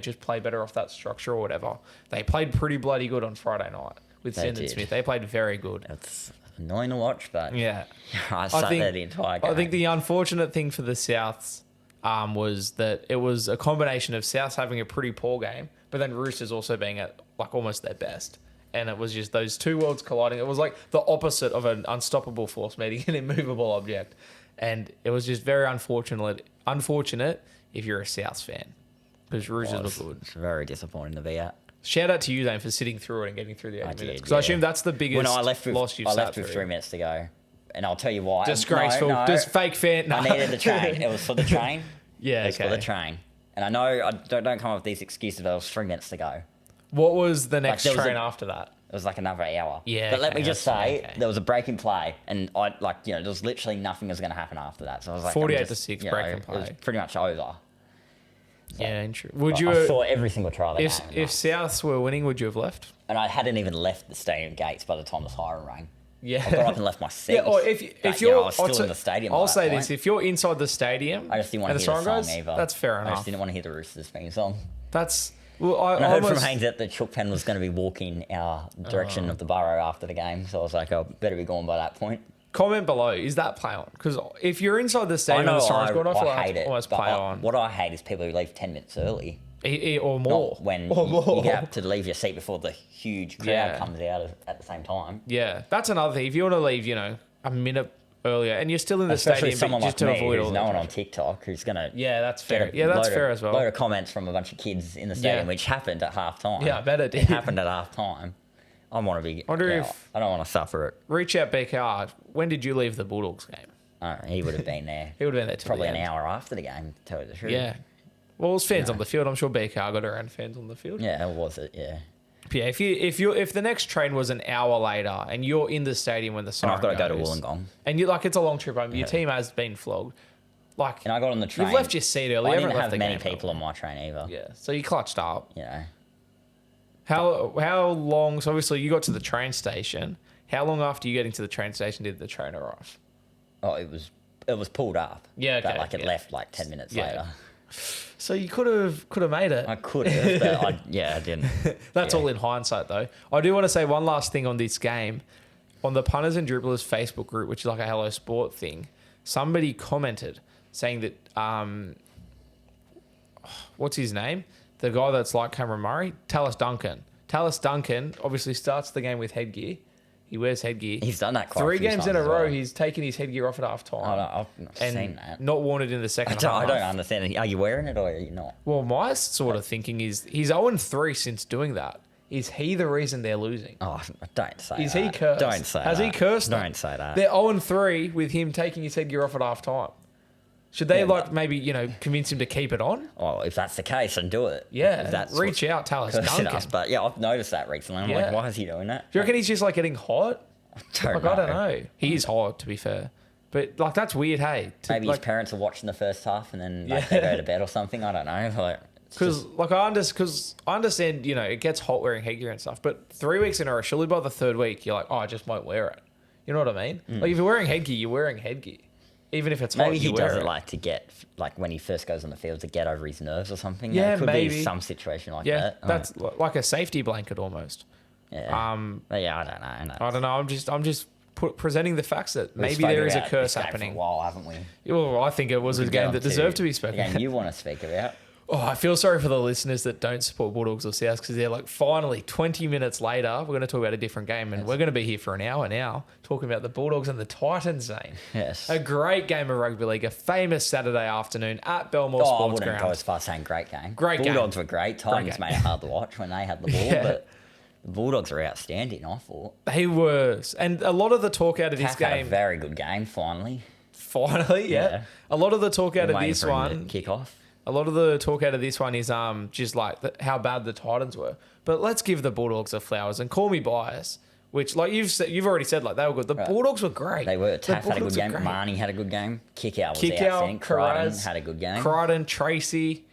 just play better off that structure or whatever. They played pretty bloody good on Friday night with Sandon Smith. They played very good. It's annoying to watch, but Yeah. I sat there the entire game. I think the unfortunate thing for the Souths was that it was a combination of Souths having a pretty poor game, but then Roosters also being at like almost their best. And it was just those two worlds colliding. It was like the opposite of an unstoppable force meeting an immovable object. And it was just very unfortunate if you're a Souths fan, because Roosters were good. It's very disappointing to be at. Shout out to you, Zane, for sitting through it and getting through the 80 minutes. Because yeah. I assume that's the biggest When I left with, loss you've I sat left with through. 3 minutes to go, and I'll tell you why. Disgraceful. No. Just fake fan. No. I needed the train. It was for the train. Yeah, It was for the train. And I know I don't come up with these excuses, but it was 3 minutes to go. What was the next there was train after that? It was like another hour. Yeah, But let me okay, just that's- say, okay. there was a break in play, and there was literally nothing was going to happen after that. So I was like, 48 I'm to just, 6 you break know, in It was play. pretty much over. Yeah, would I you saw every single try of the if game. Souths were winning, would you have left? And I hadn't even left the stadium gates by the time the siren rang. Yeah. I got up and left my seat. Yeah, or if But, you're, I was still in the stadium. I'll by that say point. this: if you're inside the stadium, I just didn't want and to the hear the siren song goes, either. that's fair I enough. just didn't want to hear the Roosters theme song. That's well, I And I heard almost, from Haynes that the chook pen was going to be walking our direction of the borough after the game, so I was like, I better be gone by that point. comment below. Is that play on? Because if you're inside the stadium and the siren's going off, I hate it. almost but play on. What I hate is people who leave 10 minutes early. Or more. Not when Or more. you get up to leave your seat before the huge crowd Yeah. comes out at the same time. Yeah, that's another thing. If you want to leave, a minute earlier, and you're still in the Especially stadium, someone but like just to me avoid all who's the no one on traffic. TikTok who's going to Yeah, that's fair. Yeah, that's fair as well. load of comments from a bunch of kids in the stadium, which happened at half time. Yeah, I bet it did. It happened at half time. I want to be. Wonder if- I don't want to suffer it. Reach out, BKR. When did you leave the Bulldogs game? He would have been there. He would have been there till Probably the an end. hour after the game, to tell you the truth. Yeah. Well, it was fans on the field. I'm sure BKR got around fans on the field. Yeah, it was it. Yeah. But yeah, if the next train was an hour later and you're in the stadium when the And siren I've got to go to goes, Wollongong. and it's a long trip home. Your team has been flogged. Like, And I got on the train. you've left your seat early. I You didn't haven't have left the many game people early. on my train either. Yeah, so you clutched up. You know. How long? So obviously you got to the train station. How long after you getting to the train station did the train arrive? Oh, it was pulled up. Yeah, okay, But it yeah. left 10 minutes Yeah. later. So you could have made it. I could have, but I didn't. That's Yeah. all in hindsight, though. I do want to say one last thing on this game. On the Punters and Dribblers Facebook group, which is like a Hello Sport thing, somebody commented saying that, what's his name? The guy that's like Cameron Murray? Tallis Duncan. Tallis Duncan obviously starts the game with headgear. He wears headgear. He's done that quite a 3 few games times in a as row, well. he's taken his headgear off at half time. Oh, no, I've not and seen that. not worn it in the second I half. don't understand it. Are you wearing it or are you not? Well, my sort of thinking is he's 0-3 since doing that. Is he the reason they're losing? Oh, don't say Is that. he cursed? Don't say Has that. he cursed them? Don't say that. They're 0-3 with him taking his headgear off at half time. Should they maybe convince him to keep it on? Oh, if that's the case, then do it. Yeah, If that's reach what's out, Tallis cursing Duncan. us. But yeah, I've noticed that recently. I'm Yeah. like, why is he doing that? Do you reckon he's just getting hot? I I don't know. He is hot, to be fair, but that's weird. Hey, Maybe his parents are watching the first half and then they go to bed or something. I don't know. Because I understand, it gets hot wearing headgear and stuff, but 3 weeks in a row, surely by the third week, you're like, oh, I just won't wear it. You know what I mean? Like if you're wearing headgear, you're wearing headgear, even if it's hot. Maybe he you wear does it it. like to get, when he first goes on the field, to get over his nerves or something. Yeah, it could maybe. be some situation like Yeah, that. that's like a safety blanket almost. Yeah. But yeah, I don't know. I don't know. I'm just presenting the facts that We've maybe spoken there is a about curse this game happening. For a while, haven't we? Well, I think it was a We get game on that deserved to be spoken the game about. you want to speak about. Oh, I feel sorry for the listeners that don't support Bulldogs or Souths because they're like, finally, 20 minutes later, we're going to talk about a different game and we're going to be here for an hour now talking about the Bulldogs and the Titans, Zane. Yes. A great game of rugby league, a famous Saturday afternoon at Belmore Sports I wouldn't Ground. go as far as saying great game. Great game. Bulldogs were great. Titans made it hard to watch when they had the ball, but the Bulldogs were outstanding, I thought. They were. And a lot of the talk out of this game... had a very good game, finally. Finally, yeah. A lot of the talk out of this one... Kick off. A lot of the talk out of this one is just like how bad the Titans were. But let's give the Bulldogs their flowers and call me biased, which like you've already said, like they were good. The Bulldogs were great. They were. Taff had a good game. Marnie had a good game. Kickout was outstanding. Crichton had a good game. Crichton, Tracy,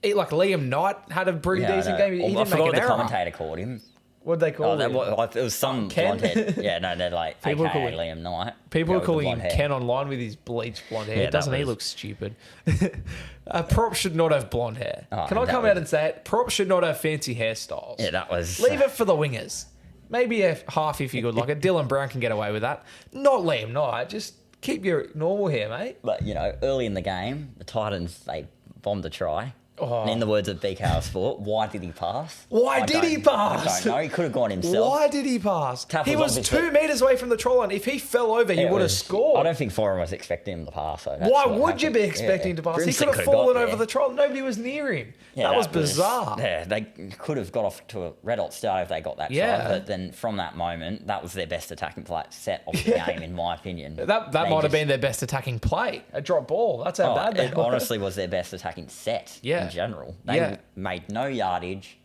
like Liam Knight had a pretty decent game. He didn't I forgot make what an the error. commentator called him. What did they call him? It was some Ken? blonde head. Yeah, no, they're like, People AKA call Liam Knight. People are Go with calling the him blonde hair. Ken online with his bleached blonde hair. Yeah, Doesn't he look stupid? Prop should not have blonde hair. Can I come out and say it? Prop should not have fancy hairstyles. Yeah, that was... Leave it for the wingers. Maybe half if you're good like it. Dylan Brown can get away with that. Not Liam Knight. Just keep your normal hair, mate. But, early in the game, the Titans, they bombed a try. And in the words of BKR Sport, why did he pass? Why did he pass? I don't know. He could have gone himself. Why did he pass? Taff He was 2 metres away from the try line. If he fell over, he would have scored. I don't think Foran was expecting him to pass. Though. Why would you be expecting to pass? He could have fallen over the try line. Nobody was near him. That was bizarre. They could have got off to a red hot start if they got that try. But then from that moment, that was their best attacking play set of the game, in my opinion. That might have been their best attacking play. A drop ball. That's how bad it honestly was their best attacking set in general. They made no yardage.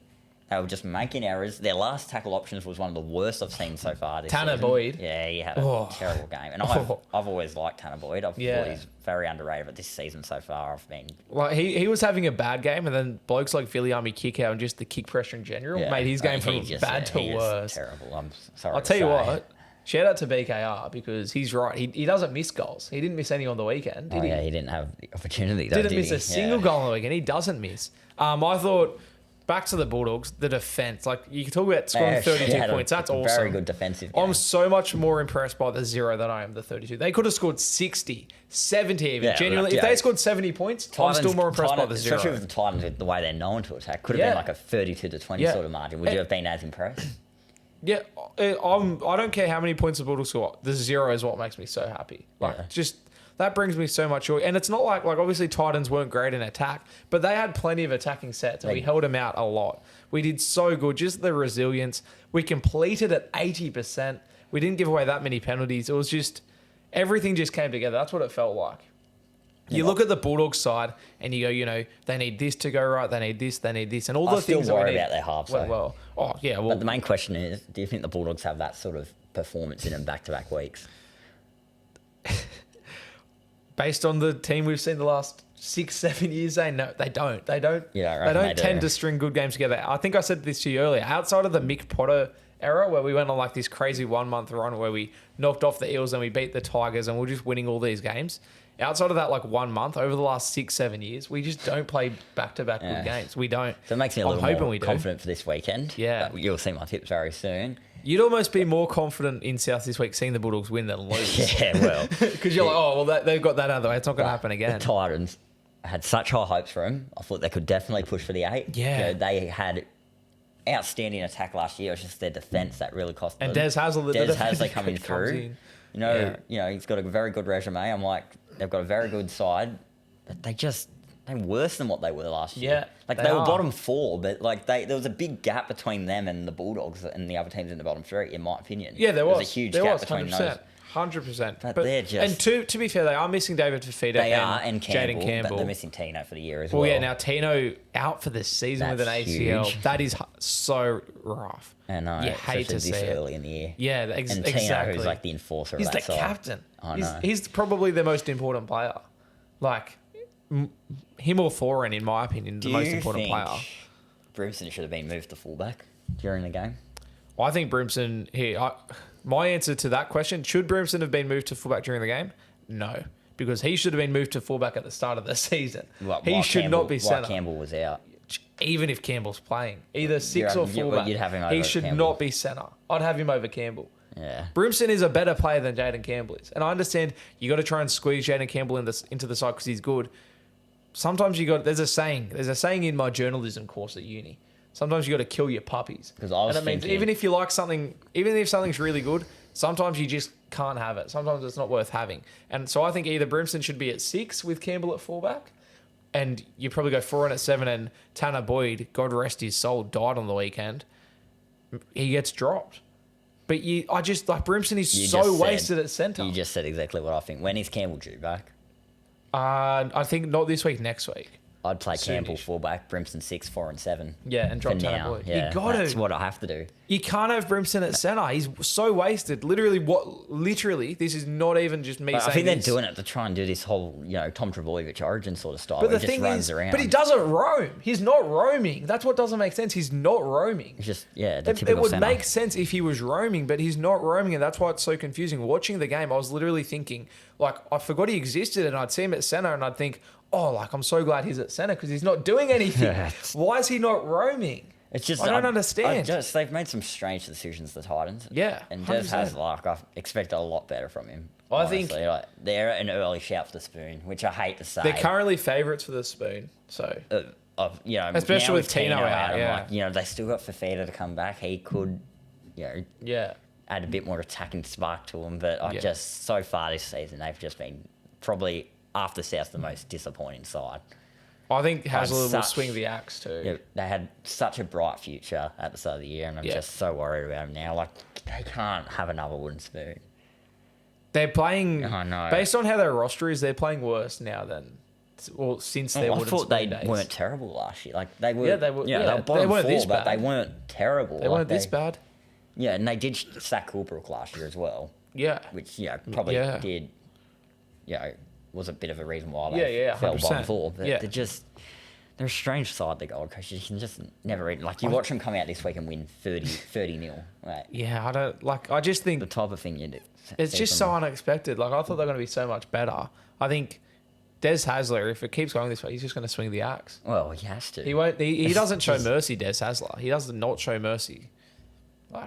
They were just making errors. Their last tackle options was one of the worst I've seen so far this Tanner season. Boyd. Yeah, he had a terrible game. And I've always liked Tanner Boyd. I've thought he's very underrated, but this season so far I've been... Well, he was having a bad game, and then blokes like Viliami kick out and just the kick pressure in general made his game from bad to worse. Terrible. I'm sorry. I'll tell you what. Shout out to BKR because he's right. He doesn't miss goals. He didn't miss any on the weekend, did he? Yeah, he didn't have the opportunity. Didn't miss a single goal on the weekend. He doesn't miss. I thought... Back to the Bulldogs, the defence. Like, you can talk about scoring 32 points. That's awesome. Very good defensive game. I'm so much more impressed by the 0 than I am the 32. They could have scored 60, 70 even. Genuinely, if they scored 70 points, I'm still more impressed by the 0. Especially with the Titans, with the way they're known to attack. Could have been like a 32-20 sort of margin. Would you have been as impressed? Yeah, I don't care how many points the Bulldogs score. The 0 is what makes me so happy. Like, just... That brings me so much joy. And it's not like obviously Titans weren't great in attack, but they had plenty of attacking sets and we held them out a lot. We did so good. Just the resilience. We completed at 80%. We didn't give away that many penalties. It was just, everything just came together. That's what it felt like. You look at the Bulldogs side and you go, they need this to go right. They need this. And all the things that we need. I still worry about their halves. Well. But the main question is, do you think the Bulldogs have that sort of performance in them back-to-back weeks? Based on the team we've seen the last 6-7 years, no, they don't. They don't tend to string good games together. I think I said this to you earlier. Outside of the Mick Potter era, where we went on like this crazy 1 month run where we knocked off the Eels and we beat the Tigers and we're just winning all these games. Outside of that, like 1 month over the last 6-7 years, we just don't play back-to-back good games. We don't. So it makes me a little more confident for this weekend. Yeah, you'll see my tips very soon. You'd almost be more confident in South this week seeing the Bulldogs win than lose. Yeah, well. Because you're like, they've got that out of the way. It's not going to happen again. The Titans had such high hopes for them. I thought they could definitely push for the 8. Yeah. They had outstanding attack last year. It was just their defence that really cost them. And Des Hasler coming through. He's got a very good resume. I'm like, they've got a very good side, but they're worse than what they were last year. Yeah, they were bottom 4, but there was a big gap between them and the Bulldogs and the other teams in the bottom 3, in my opinion. Yeah, there was a huge gap between 100%, those. 100%. But they're just... And to be fair, they are missing David Fafita and Jaden Campbell. But they're missing Tino for the year as well. Well, yeah, now Tino out for the season with an ACL. Huge. That is so rough. I know. You hate to see it. Early in the year. Yeah, and Tino, exactly. who's like the enforcer of He's that the side. captain. I know. He's probably the most important player. Like... him or Foran, in my opinion, the most important player. Brimson should have been moved to fullback during the game. I think Brimson... my answer to that question, should Brimson have been moved to fullback during the game? No. Because he should have been moved to fullback at the start of the season. He should not be centre. Campbell was out. Even if Campbell's playing. Either 6 or fullback. You'd have him over he should Campbell. not be centre. I'd have him over Campbell. Yeah. Brimson is a better player than Jaden Campbell is. And I understand you got to try and squeeze Jaden Campbell into the side because he's good. sometimes there's a saying in my journalism course at uni. Sometimes you got to kill your puppies. Because I was and it means even if you like something, even if something's really good, sometimes you just can't have it. Sometimes it's not worth having. And so I think either Brimson should be at 6 with Campbell at fullback, and you probably go Foran at 7, and Tanner Boyd, God rest his soul, died on the weekend. He gets dropped. But I just like Brimson is so wasted at centre. You just said exactly what I think. When is Campbell due back? I think not this week, next week. I'd play Campbell fullback, Brimson 6, 4 and 7. Yeah, and drop Tanner Boyd. Yeah, that's what I have to do. You can't have Brimson at centre. He's so wasted. Literally, this is not even just me saying I think this. they're doing it to try and do this whole, Tom Trbojevic origin sort of style. But where the he thing just runs is, around. but he doesn't roam. He's not roaming. That's what doesn't make sense. He's not roaming. It's just, the typical It would centre. make sense if he was roaming, but he's not roaming, and that's why it's so confusing. Watching the game, I was literally thinking, I forgot he existed, and I'd see him at centre, and I'd think, I'm so glad he's at centre because he's not doing anything. Why is he not roaming? It's just I don't understand. They've made some strange decisions, the Titans. Yeah, and Des has I expect a lot better from him. I honestly. think they're an early shout for the spoon, which I hate to say. They're currently favourites for the spoon, so especially with Tino out. Yeah, they still got Fafita to come back. He could, add a bit more attacking spark to them. But just so far this season, they've just been probably after South the most disappointing side. I think Hasler will swing the axe too. Yeah, they had such a bright future at the start of the year, and I'm just so worried about them now. Like, they can't have another wooden spoon. They're playing, I know. Based on how their roster is, they're playing worse now than, since their wooden spoon days. I thought they weren't terrible last year. Like, they were, they were. they were bottom weren't four, but they weren't terrible. They weren't this bad. Yeah, and they did sack Coolbrook last year as well. Yeah. Which, probably did, was a bit of a reason why they fell 100%. bottom four. But they're a strange side, the Gold Coast. You can just never read. Like, you watch them come out this week and win 30-0. Right? Yeah, I just think the type of thing you do. It's just so unexpected. Like, I thought they were going to be so much better. I think Des Hasler, if it keeps going this way, he's just going to swing the axe. Well, he has to. He won't. He doesn't show mercy, Des Hasler. He does not show mercy.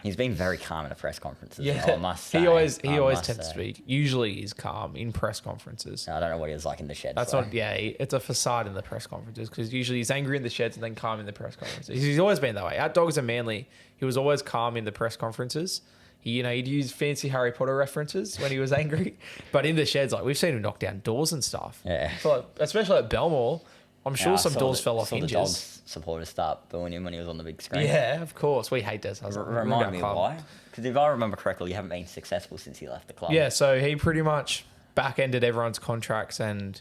He's been very calm in the press conferences. Yeah, I must say. He always tends to be. Usually, he's calm in press conferences. I don't know what he was like in the sheds. That's not. Yeah, it's a facade in the press conferences because usually he's angry in the sheds and then calm in the press conferences. He's always been that way. At Dogs and Manly, he was always calm in the press conferences. He'd use fancy Harry Potter references when he was angry, but in the sheds, we've seen him knock down doors and stuff. Yeah, especially at Belmore. I'm sure some doors fell off hinges. The Dogs supporters start booing him when he was on the big screen. Yeah, of course. We hate Des. Remind me why? Because if I remember correctly, you haven't been successful since he left the club. Yeah, so he pretty much back-ended everyone's contracts, and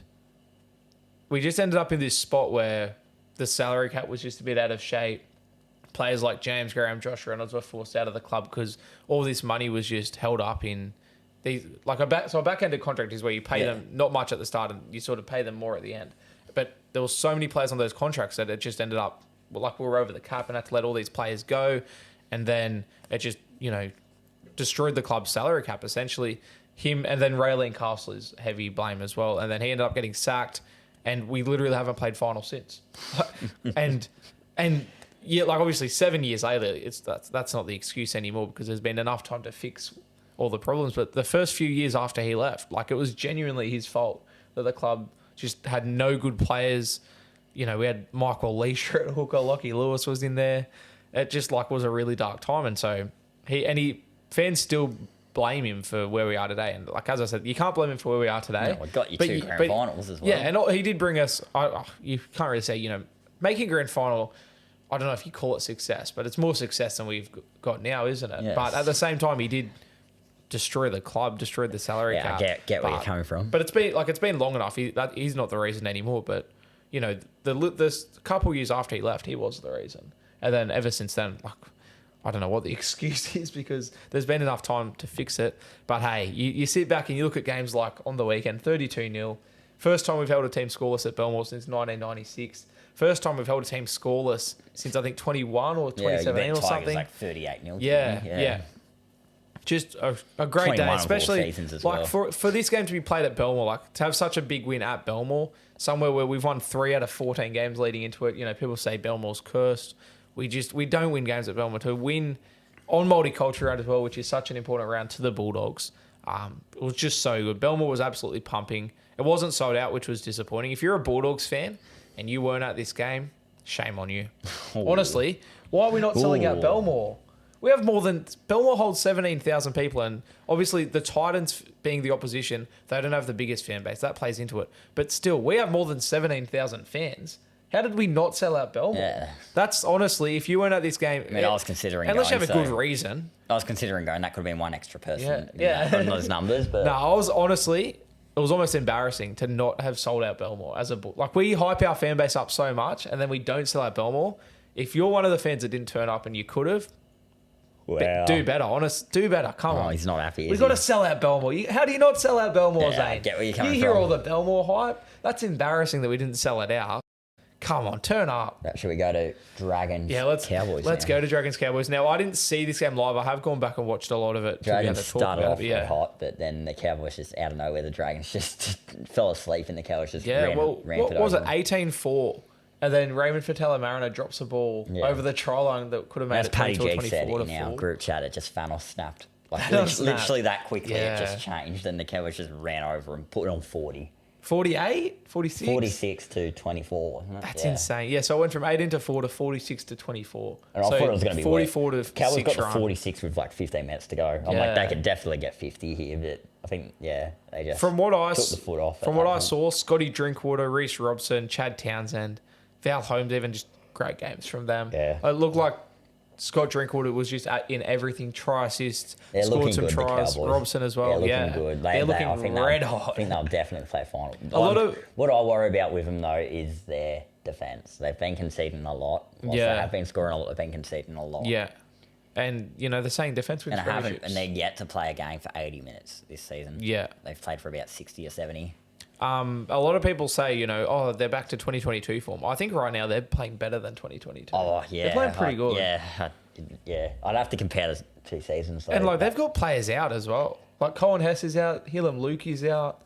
we just ended up in this spot where the salary cap was just a bit out of shape. Players like James Graham, Josh Reynolds were forced out of the club because all this money was just held up in these. A back-ended contract is where you pay them not much at the start and you sort of pay them more at the end. But there were so many players on those contracts that it just ended up we were over the cap and had to let all these players go, and then it just destroyed the club's salary cap essentially. Him and then Raylene Castle is heavy blame as well, and then he ended up getting sacked, and we literally haven't played final since. and obviously 7 years later, that's not the excuse anymore because there's been enough time to fix all the problems. But the first few years after he left, it was genuinely his fault that the club just had no good players. We had Michael Leisha at hooker, Lockie Lewis was in there. It just was a really dark time, and so fans still blame him for where we are today. And as I said, you can't blame him for where we are today. No, we got you two grand finals as well. Yeah, and he did bring us. You can't really say making grand final. I don't know if you call it success, but it's more success than we've got now, isn't it? Yes. But at the same time, he did destroy the club, destroyed the salary cap. I get where you're coming from. But it's been long enough. He's not the reason anymore. But the couple years after he left, he was the reason. And then ever since then, I don't know what the excuse is because there's been enough time to fix it. But hey, you sit back and you look at games like on the weekend, 32-0. First time we've held a team scoreless at Belmore since 1996. First time we've held a team scoreless since I think 21 or 2017 or something. Like 38-0. Yeah. Just a great day, especially for this game to be played at Belmore, to have such a big win at Belmore, somewhere where we've won 3 out of 14 games leading into it. People say Belmore's cursed. We don't win games at Belmore. To win on multicultural round as well, which is such an important round to the Bulldogs. It was just so good. Belmore was absolutely pumping. It wasn't sold out, which was disappointing. If you're a Bulldogs fan and you weren't at this game, shame on you. Honestly, why are we not selling out Belmore? We have Belmore holds 17,000 people, and obviously the Titans being the opposition, they don't have the biggest fan base. That plays into it. But still, we have more than 17,000 fans. How did we not sell out Belmore? Yeah. That's honestly, if you weren't at this game... I mean, I was considering unless going. Unless you have a good reason. I was considering going. That could have been one extra person on those numbers. But no, I was honestly... It was almost embarrassing to not have sold out Belmore as a... Like, we hype our fan base up so much, and then we don't sell out Belmore. If you're one of the fans that didn't turn up and you could have... Wow. Do better, do better. Come on. He's not happy. We've got to sell out Belmore. How do you not sell out Belmore, Zane? I get where you're coming from. You hear all the Belmore hype? That's embarrassing that we didn't sell it out. Come on, turn up. Should we go to Dragons Cowboys? Let's go to Dragons Cowboys. Now, I didn't see this game live. I have gone back and watched a lot of it. Dragons started off very hot, but then the Cowboys just out of nowhere, the Dragons just fell asleep and the Cowboys just ran what was it? 18-4. And then Raymond Fatala-Mariner drops a ball over the try line that could have made it 22-24 in our group chat. It just Thanos snapped. Like literally that quickly, it just changed. And the Cowboys just ran over and put it on 40. 48? 46? 46 to 24, wasn't it? That's insane. Yeah, so I went from 18-4 to 46 to 24. And I thought it was going to be 44 to Cowboys got to 46 with like 15 minutes to go. I'm like, they could definitely get 50 here, but I think, they just took the foot off. From what I saw, Scotty Drinkwater, Reece Robson, Chad Townsend, Val Holmes, even just great games from them. Yeah. It looked like Scott Drinkwater was just in everything. Try assists, scored some tries. Robson as well. They're looking good. They're looking red hot. I think they'll definitely play final. What I worry about with them, though, is their defence. They've been conceding a lot. They have been scoring a lot. They've been conceding a lot. Yeah. And, they're saying defence wins premierships. And they're yet to play a game for 80 minutes this season. Yeah. They've played for about 60 or 70. A lot of people say, they're back to 2022 form. I think right now they're playing better than 2022. Oh, yeah. They're playing pretty good. Yeah. I'd have to compare the two seasons. Though, and, they've got players out as well. Like, Colin Hess is out. Hillam Luke is out.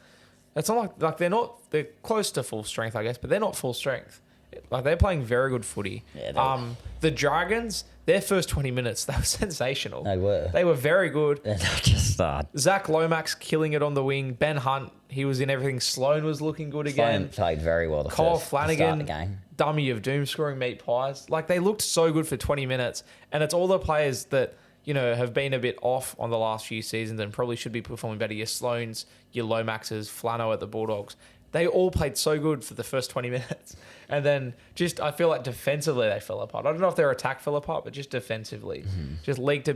It's not like they're close to full strength, I guess, but they're not full strength. Like, they're playing very good footy. Yeah, the Dragons, their first 20 minutes, they were sensational. They were very good. They just started. Zach Lomax killing it on the wing. Ben Hunt, he was in everything. Sloan was looking good again. Played very well. Kyle Flanagan, dummy of doom, scoring meat pies. Like, they looked so good for 20 minutes. And it's all the players that, have been a bit off on the last few seasons and probably should be performing better. Your Sloans, your Lomaxes, Flano at the Bulldogs. They all played so good for the first 20 minutes. And then I feel like defensively they fell apart. I don't know if their attack fell apart, but just defensively. Just leaked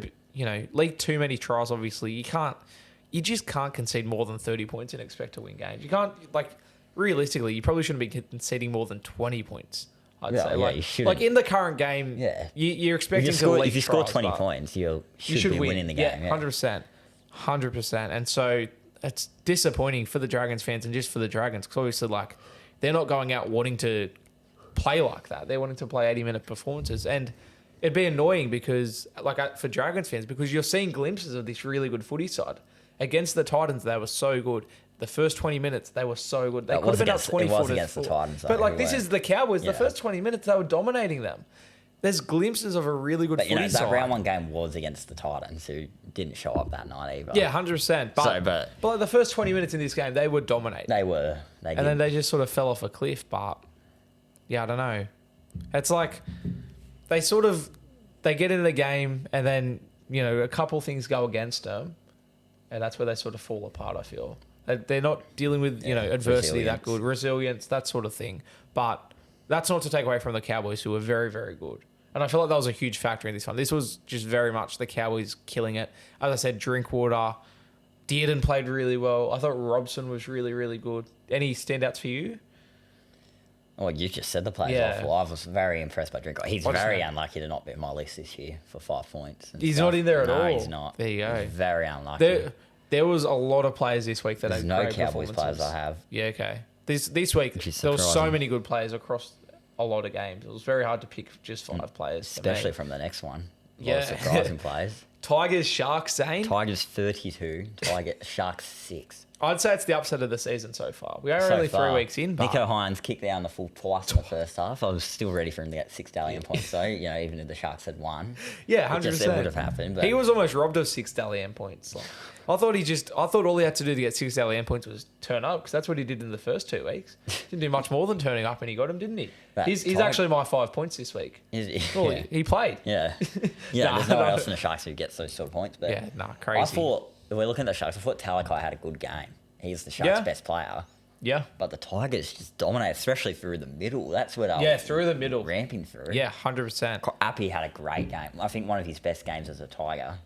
too many tries, obviously. You just can't concede more than 30 points and expect to win games. You can't, realistically, you probably shouldn't be conceding more than 20 points. I'd say. You shouldn't. In the current game, you're expecting to leak if you score 20 points, you should be winning the game. Yeah, 100%. 100%. And so it's disappointing for the Dragons fans and just for the Dragons because obviously, they're not going out wanting to play like that. They're wanting to play 80-minute performances. And it'd be annoying because, for Dragons fans, because you're seeing glimpses of this really good footy side. Against the Titans, they were so good. The first 20 minutes, they were so good. They could have been up 24 against the Titans. But, this is the Cowboys. Yeah. The first 20 minutes, they were dominating them. There's glimpses of a really good footy side. That round one game was against the Titans, who didn't show up that night either. Yeah, 100%. But the first 20 minutes in this game, they were dominating. They were. And then they just sort of fell off a cliff. But, I don't know. It's like they get into the game and then, a couple things go against them. And that's where they sort of fall apart, I feel. They're not dealing with, adversity that good. Resilience, that sort of thing. But that's not to take away from the Cowboys, who were very, very good. And I feel like that was a huge factor in this one. This was just very much the Cowboys killing it. As I said, Drinkwater, Dearden played really well. I thought Robson was really, really good. Any standouts for you? Oh, you just said the players off. Well, I was very impressed by Drinkwater. He's very unlucky to not be in my list this year for 5 points. He's not in there at all. No, he's not. There you go. He's very unlucky. There was a lot of players this week that had no great Cowboys players I have. Yeah, okay. This week, there were so many good players across a lot of games. It was very hard to pick just 5 players. Especially from the next one. A lot of surprising players. Tigers, Sharks, Zane. Tigers 32, Sharks 6. I'd say it's the upset of the season so far. We are only 3 weeks in, but... Nico Hines kicked down the full twice in the first half. I was still ready for him to get 6 Dalian points, though. You know, even if the Sharks had won. Yeah, 100%. It would have happened. But... He was almost robbed of 6 Dalian points. Like, I thought all he had to do to get 6 Dalian points was turn up, because that's what he did in the first 2 weeks. Didn't do much more than turning up, and he got him, didn't he? He's actually my 5 points this week. Well, he played. Yeah. There's no one else in the Sharks who gets those sort of points. But crazy. I thought, if we're looking at the Sharks, I thought Talakai had a good game. He's the Sharks' best player. Yeah. But the Tigers just dominated, especially through the middle. That's where they were through the middle. Ramping through. Yeah, 100%. Appy had a great game. I think one of his best games as a Tiger.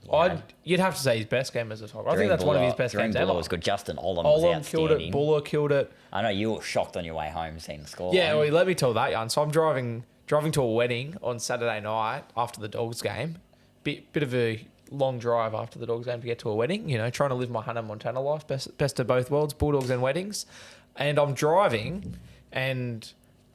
You'd have to say his best game as a Tiger. I think that's one of his best games ever. Was good. Justin Olam was outstanding. Killed it. Buller killed it. I know you were shocked on your way home seeing the score. Yeah, well, let me tell that, Jan. So I'm driving to a wedding on Saturday night after the Dogs game. Bit of a long drive after the Dogs game to get to a wedding, you know, trying to live my Hannah Montana life, best of both worlds, Bulldogs and weddings. And I'm driving, and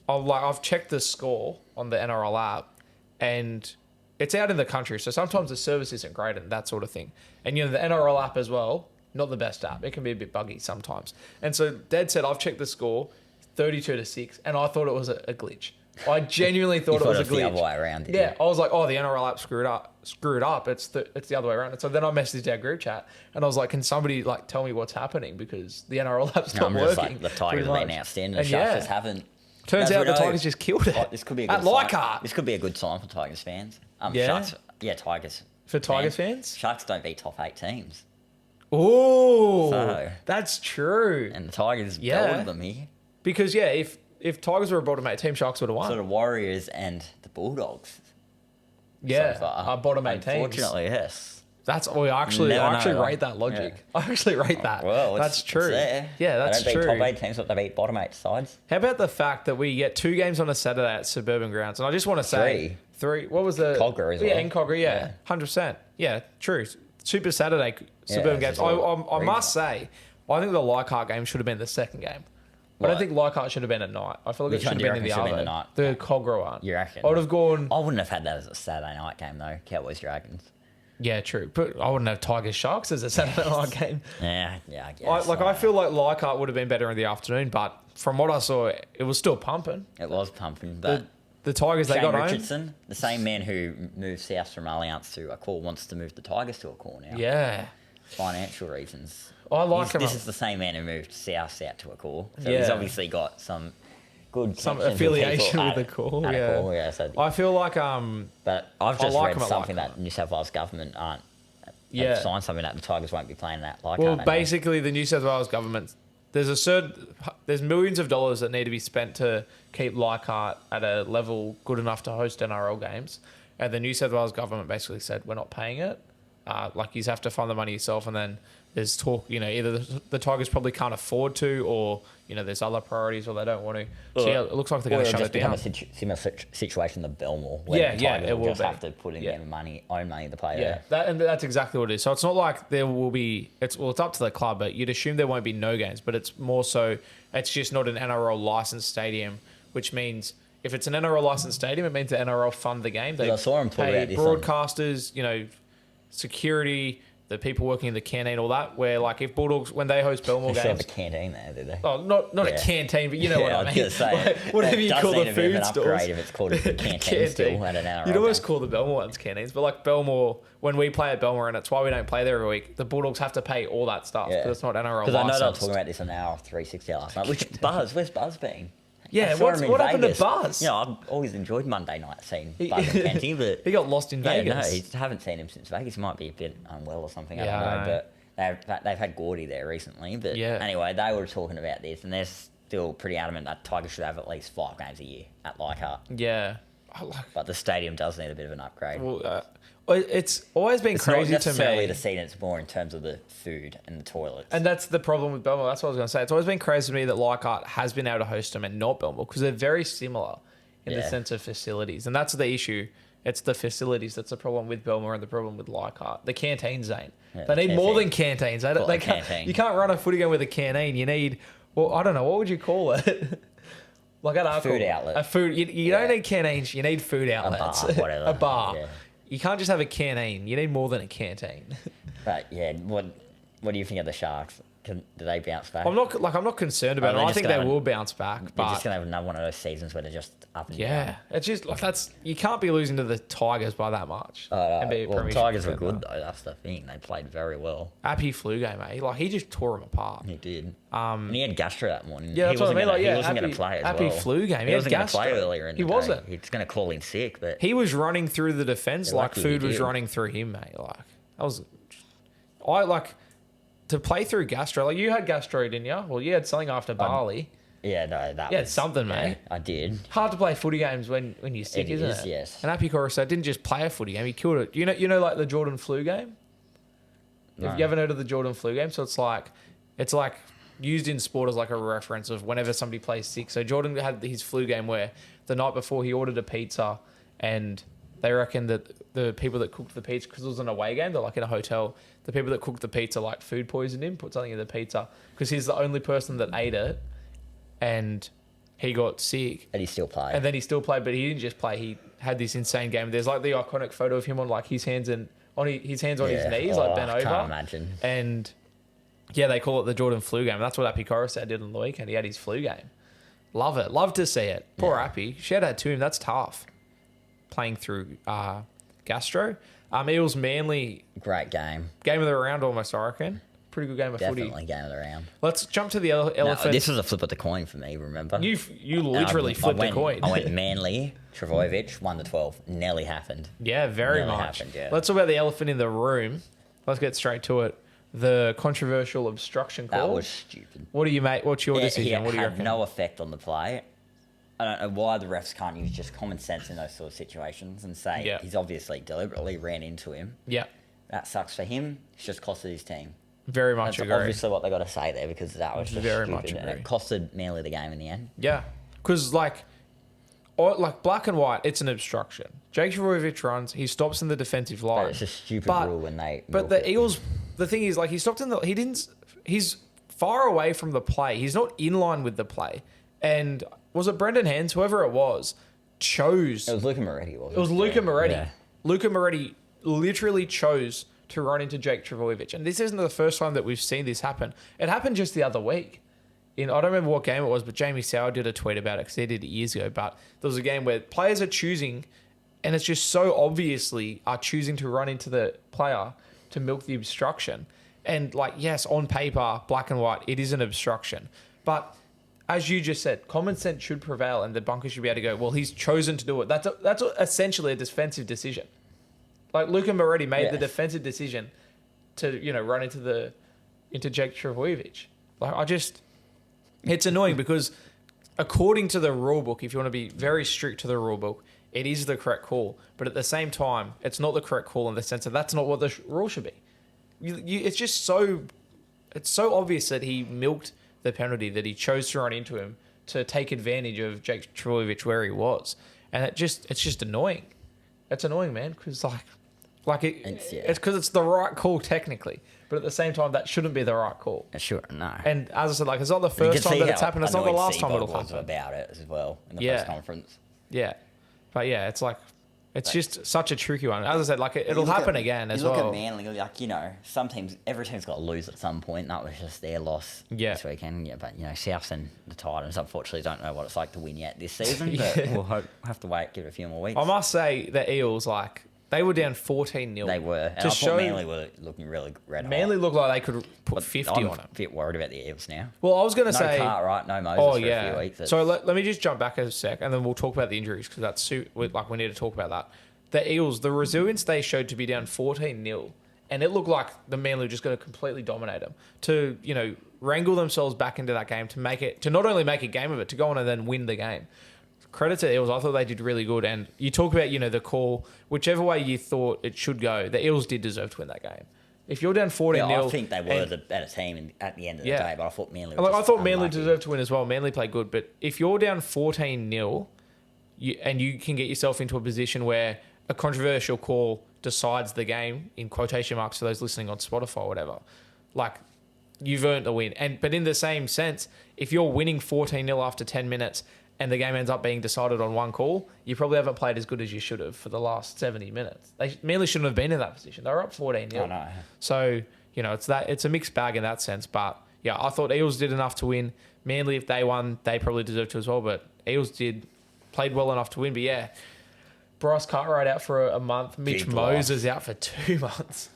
I've checked the score on the NRL app, and it's out in the country, so sometimes the service isn't great and that sort of thing. And, you know, the NRL app as well, not the best app. It can be a bit buggy sometimes. And so Dad said, I've checked the score, 32-6, and I thought it was a glitch. I genuinely thought it was a glitch. The other way around. Yeah, I was like, oh, the NRL app screwed up. It's the other way around. And so then I messaged our group chat, and I was like, can somebody like tell me what's happening, because the NRL app's not working. Like, the Tigers have been outstanding. The Sharks just haven't. Turns out the Tigers just killed it. This could be a good sign. This could be a good sign for Tigers fans. Sharks, Tigers. For Tigers fans? Sharks don't beat top 8 teams. Oh, that's true. And the Tigers belted them here. Because if Tigers were a bottom 8 team, Sharks would have won. So the Warriors and the Bulldogs. Yeah, are bottom 8 teams. Unfortunately, yes. That's I actually rate that logic. Yeah. I actually rate that. Well, that's true. Yeah, that's true. They don't beat top 8 teams, but they beat bottom 8 sides. How about the fact that we get 2 games on a Saturday at suburban grounds? And I just want to say 3. What was the Cogger as well? Yeah, in Cogger, yeah, 100%. Yeah, true. Super Saturday suburban games. I must say, I think the Leichhardt game should have been the second game. I don't think Leichhardt should have been at night. I feel like it should have been in the other. The Cogger one. You reckon? I would have gone. I wouldn't have had that as a Saturday night game though. Cowboys Dragons. Yeah, true. But I wouldn't have Tigers Sharks as a Saturday night game. Yeah, I guess. I feel like Leichhardt would have been better in the afternoon, but from what I saw, it was still pumping. It was pumping, but the Tigers, they got Richardson, the same man who moved south from Allianz to a call, wants to move the Tigers to a call now. Yeah. Financial reasons. I like him. This is the same man who moved south to a call. So he's obviously got some affiliation with the call. Yeah. So I feel like but I've just read something that New South Wales government aren't signed something that the Tigers won't be playing that Leichhardt. Well, basically the New South Wales government, there's millions of dollars that need to be spent to keep Leichhardt at a level good enough to host NRL games, and the New South Wales government basically said we're not paying it. Like you have to find the money yourself, and then there's talk, you know, either the Tigers probably can't afford to, or, you know, there's other priorities, or they don't want to. So yeah, it looks like they're going to shut it down. It'll just become a similar situation than Belmore, where the Tigers will just have to put in their own money to play there. That's exactly what it is. So it's not like there will be, it's up to the club, but you'd assume there won't be no games, but it's more so, it's just not an NRL licensed stadium, which means if it's an NRL licensed stadium, it means the NRL fund the game. They pay broadcasters, you know, security, the people working in the canteen, all that, where like if Bulldogs, when they host Belmore games... They have a canteen there, do they? Oh, not a canteen, but you know what I mean. I was going to say, like, whatever you call the food stores. Upgrade if it's called a canteen still at an NRL. You'd almost call the Belmore ones canteens, but like Belmore, when we play at Belmore, and it's why we don't play there every week, the Bulldogs have to pay all that stuff because it's not NRL licensed. Because I know they were talking about this on our 360 last night. Which Buzz? Where's Buzz been? Yeah, what happened to Buzz? You know, I've always enjoyed Monday night seeing Buzz and Kenty, but... He got lost in Vegas. I haven't seen him since Vegas. He might be a bit unwell or something, I don't know. But they've had Gory there recently. But anyway, they were talking about this, and they're still pretty adamant that Tigers should have at least 5 games a year at Leichhardt. Yeah. But the stadium does need a bit of an upgrade. Well, it's always been crazy to me. It's not necessarily the seating, it's more in terms of the food and the toilets. And that's the problem with Belmore. That's what I was going to say. It's always been crazy to me that Leichhardt has been able to host them and not Belmore, because they're very similar in the sense of facilities. And that's the issue. It's the facilities that's the problem with Belmore and the problem with Leichhardt. The canteens ain't. They need more than canteens. They can't. You can't run a footy game with a canteen. You need, well, I don't know, what would you call it? Like an food outlet. A food. You don't need canteens. You need food outlets. A bar, whatever. A bar. You can't just have a canteen. You need more than a canteen. But yeah, what do you think of the Sharks? Do they bounce back? I'm not concerned about it. I think they will bounce back. They're But just gonna have another one of those seasons where they're just up and down. yeah, it's just like you can't be losing to the Tigers by that much. And be a Well, premiership Tigers were contender. good though. That's the thing. They played very well. Appy flu game, mate. Like he just tore them apart. He did. And he had gastro that morning. Yeah, that's what I mean. Like, he wasn't going to play as well. Appy flu game. He wasn't going to play gastro. earlier in the He day. wasn't. He's going to call in sick, but He was running through the defense Yeah, like lucky food he was did. running through him, mate. Like I like to play through gastro. Like you had gastro, didn't you? Well, you had something after Bali. yeah, no, that Yeah, was something, yeah, mate. I did. Hard to play footy games when you're sick, It isn't is, it? yes. And Appy Coruscant didn't just play a footy game; he killed it. You know, like the Jordan flu game. No. If you haven't heard of the Jordan flu game, so it's like used in sport as like a reference of whenever somebody plays sick. So Jordan had his flu game where the night before he ordered a pizza, and they reckon that the people that cooked the pizza, because it was an away game, they're like in a hotel, the people that cooked the pizza like food poisoned him, put something in the pizza, because he's the only person that ate it, and he got sick. And he still played. And then he still played, but he didn't just play. He had this insane game. There's like the iconic photo of him on like his hands on his knees, like bent I over. can't imagine. And yeah, they call it the Jordan flu game. That's what Appy Coruscant did on the weekend. He had his flu game. Love it. Love to see it. Poor Appy. Shout out to him. That's tough. Playing through gastro. Eels Manly. Great game. Game of the round almost, I reckon. Pretty good game of Definitely footy. game of the round. Let's jump to the No, elephant. this was a flip of the coin for me, remember? You literally flipped a coin. I went Manly, Travojevic, 1-12. Nearly happened. Yeah, very Nearly much. happened, yeah. Let's talk about the elephant in the room. Let's get straight to it. The controversial obstruction call. That was stupid. What do you make? What's your decision? What do you had reckon? no effect on the play. I don't know why the refs can't use just common sense in those sort of situations and say Yeah. he's obviously deliberately ran into him. Yeah, That sucks for him. It's just costed his team. very much That's agree. obviously what they got to say there because that was just Very stupid. much And agree. it costed Manly the game in the end. Yeah, because like black and white, it's an obstruction. Jake Travojevic runs. He stops in the defensive line. But it's a stupid rule when they. But milk the it. Eels, the thing is, like he stopped in the. He didn't. He's far away from the play. He's not in line with the play. And was it Brendan Hands, whoever it was, chose. It was Luca Moretti, wasn't it? It was Luca Moretti. Yeah. Luca Moretti literally chose to run into Jake Travojevic. And this isn't the first time that we've seen this happen. It happened just the other week. I don't remember what game it was, but Jamie Sauer did a tweet about it because he did it years ago. But there was a game where players are choosing, and it's just so obviously are choosing to run into the player to milk the obstruction. And like, yes, on paper, black and white, it is an obstruction. But as you just said, common sense should prevail, and the bunker should be able to go, well, he's chosen to do it. That's essentially a defensive decision. Like Luca Moretti made the defensive decision to run into Jake Travojevic. Like it's annoying because according to the rule book, if you want to be very strict to the rule book, it is the correct call. But at the same time, it's not the correct call in the sense that that's not what the rule should be. It's just so obvious that he milked the penalty, that he chose to run into him to take advantage of Jake Travojevic where he was, and it's just annoying. It's annoying, man, because it's because it's the right call technically, but at the same time that shouldn't be the right call. Sure, no. And as I said, like it's not the first time that it's happened. It's not the last time it'll happen. About it as well in the press conference. Yeah, but yeah, it's just such a tricky one. As I said, like it'll happen again as well. Look at Manly, like some teams, every team's got to lose at some point. That was just their loss this weekend. Yeah, but Souths and the Titans unfortunately don't know what it's like to win yet this season. But we'll have to wait, give it a few more weeks. I must say the Eels, they were down 14-0. They were. And I thought Manly were looking really red hot. Manly looked like they could put 50 on it. I'm a bit worried about the Eels now. Well, I was going to say... No Cartwright, no Moses for a few weeks. So let me just jump back a sec, and then we'll talk about the injuries, because we need to talk about that. The Eels, the resilience they showed to be down 14-0, and it looked like the Manly were just going to completely dominate them. To, wrangle themselves back into that game, to not only make a game of it, to go on and then win the game. Credit to the Eels. I thought they did really good. And you talk about, the call, whichever way you thought it should go, the Eels did deserve to win that game. If you're down 14-0... I think they were the better team at the end of the day, but I thought Manly I thought Manly deserved to win as well. Manly played good. But if you're down 14-0 and you can get yourself into a position where a controversial call decides the game, in quotation marks for those listening on Spotify or whatever, you've earned the win. But in the same sense, if you're winning 14-0 after 10 minutes and the game ends up being decided on one call, you probably haven't played as good as you should have for the last 70 minutes. They merely shouldn't have been in that position. They were up 14-0. I know. So, it's a mixed bag in that sense. But, yeah, I thought Eels did enough to win. Manly, if they won, they probably deserved to as well. But Eels played well enough to win. But, yeah, Bryce Cartwright out for a month. Mitch Moses out for 2 months.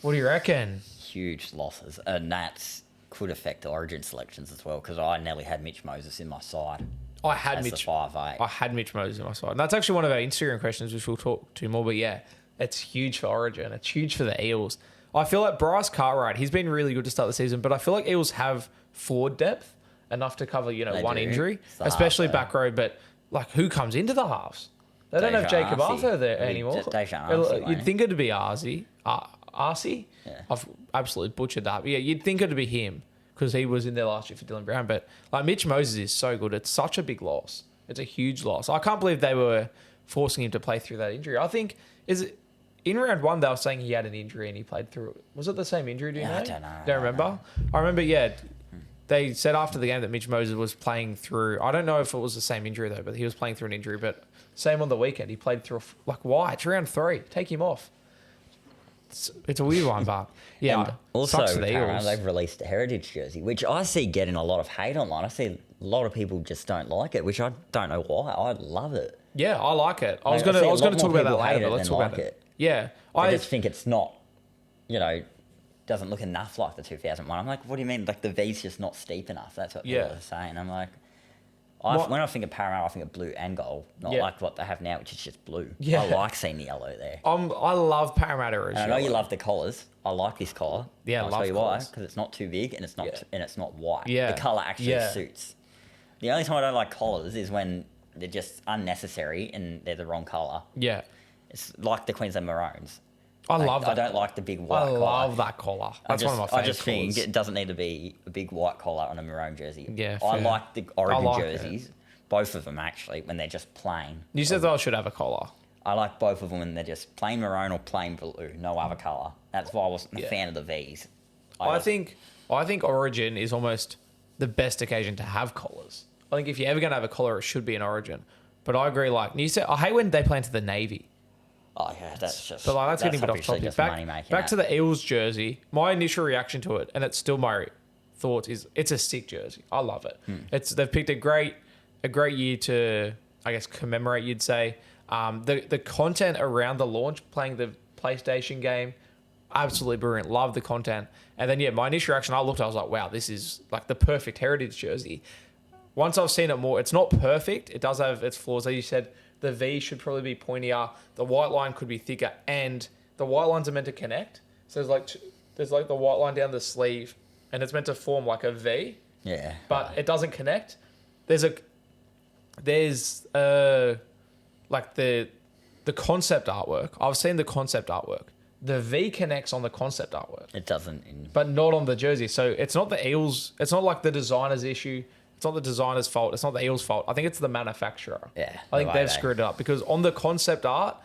What do you reckon? Huge losses. And that could affect the origin selections as well, because I nearly had Mitch Moses in my side. I had Mitch Moses in my side. And that's actually one of our Instagram questions, which we'll talk to more. But, yeah, it's huge for Origin. It's huge for the Eels. I feel like Bryce Cartwright, he's been really good to start the season, but I feel like Eels have forward depth enough to cover, one injury, especially back row. But, who comes into the halves? They don't have Jacob Arthur there anymore. You'd think it'd be Arcee. Yeah. I've absolutely butchered that. But yeah, you'd think it'd be him because he was in there last year for Dylan Brown. But Mitch Moses is so good. It's such a big loss. It's a huge loss. I can't believe they were forcing him to play through that injury. I think, in round 1, they were saying he had an injury and he played through it. Was it the same injury, do you know? I don't know. Don't remember? I remember, they said after the game that Mitch Moses was playing through, I don't know if it was the same injury though, but he was playing through an injury. But same on the weekend. He played through, why? It's round 3. Take him off. It's a weird one, but yeah. And also, they've released a heritage jersey, which I see getting a lot of hate online. I see a lot of people just don't like it, which I don't know why. I love it. Yeah, I like it. I was going to talk about that later, but let's talk about it. Yeah, I just think it's not, doesn't look enough like the 2001. I'm like, what do you mean? The V's just not steep enough. That's what people are saying. I'm like, when I think of Paramount, I think of blue and gold, not like what they have now, which is just blue. Yeah. I like seeing the yellow there. I love Parramatta original. And I know you love the collars. I like this collar. Yeah, I'll tell you why, because it's not too big and it's not white. Yeah. The colour actually suits. The only time I don't like collars is when they're just unnecessary and they're the wrong colour. Yeah. It's like the Queensland Maroons. I love that. I don't like the big white collar. I love that collar. That's one of my favourite I just think it doesn't need to be a big white collar on a maroon jersey. Yeah, I like the Origin jerseys, both of them actually, when they're just plain. You said they should have a collar. I like both of them when they're just plain maroon or plain blue, no other colour. That's why I wasn't a fan of the Vs. I think Origin is almost the best occasion to have collars. I think if you're ever going to have a collar, it should be an Origin. But I agree, you said, I hate when they play into the navy. Oh, yeah, that's just... But that's getting a bit off topic. Back to the Eels jersey, my initial reaction to it, and it's still my thoughts, is it's a sick jersey. I love it. They've picked a great year to, I guess, commemorate, you'd say. The content around the launch, playing the PlayStation game, absolutely brilliant. Love the content. And then, my initial reaction, I was like, wow, this is the perfect heritage jersey. Once I've seen it more, it's not perfect. It does have its flaws. As you said, the V should probably be pointier. The white line could be thicker, and the white lines are meant to connect. So there's the white line down the sleeve, and it's meant to form like a V. Yeah. But it doesn't connect. There's the concept artwork. I've seen the concept artwork. The V connects on the concept artwork. It doesn't. But not on the jersey. So it's not the Eels. It's not like the designer's issue. It's not the designer's fault. It's not the Eels' fault. I think it's the manufacturer. Yeah. I think they've screwed it up because on the concept art,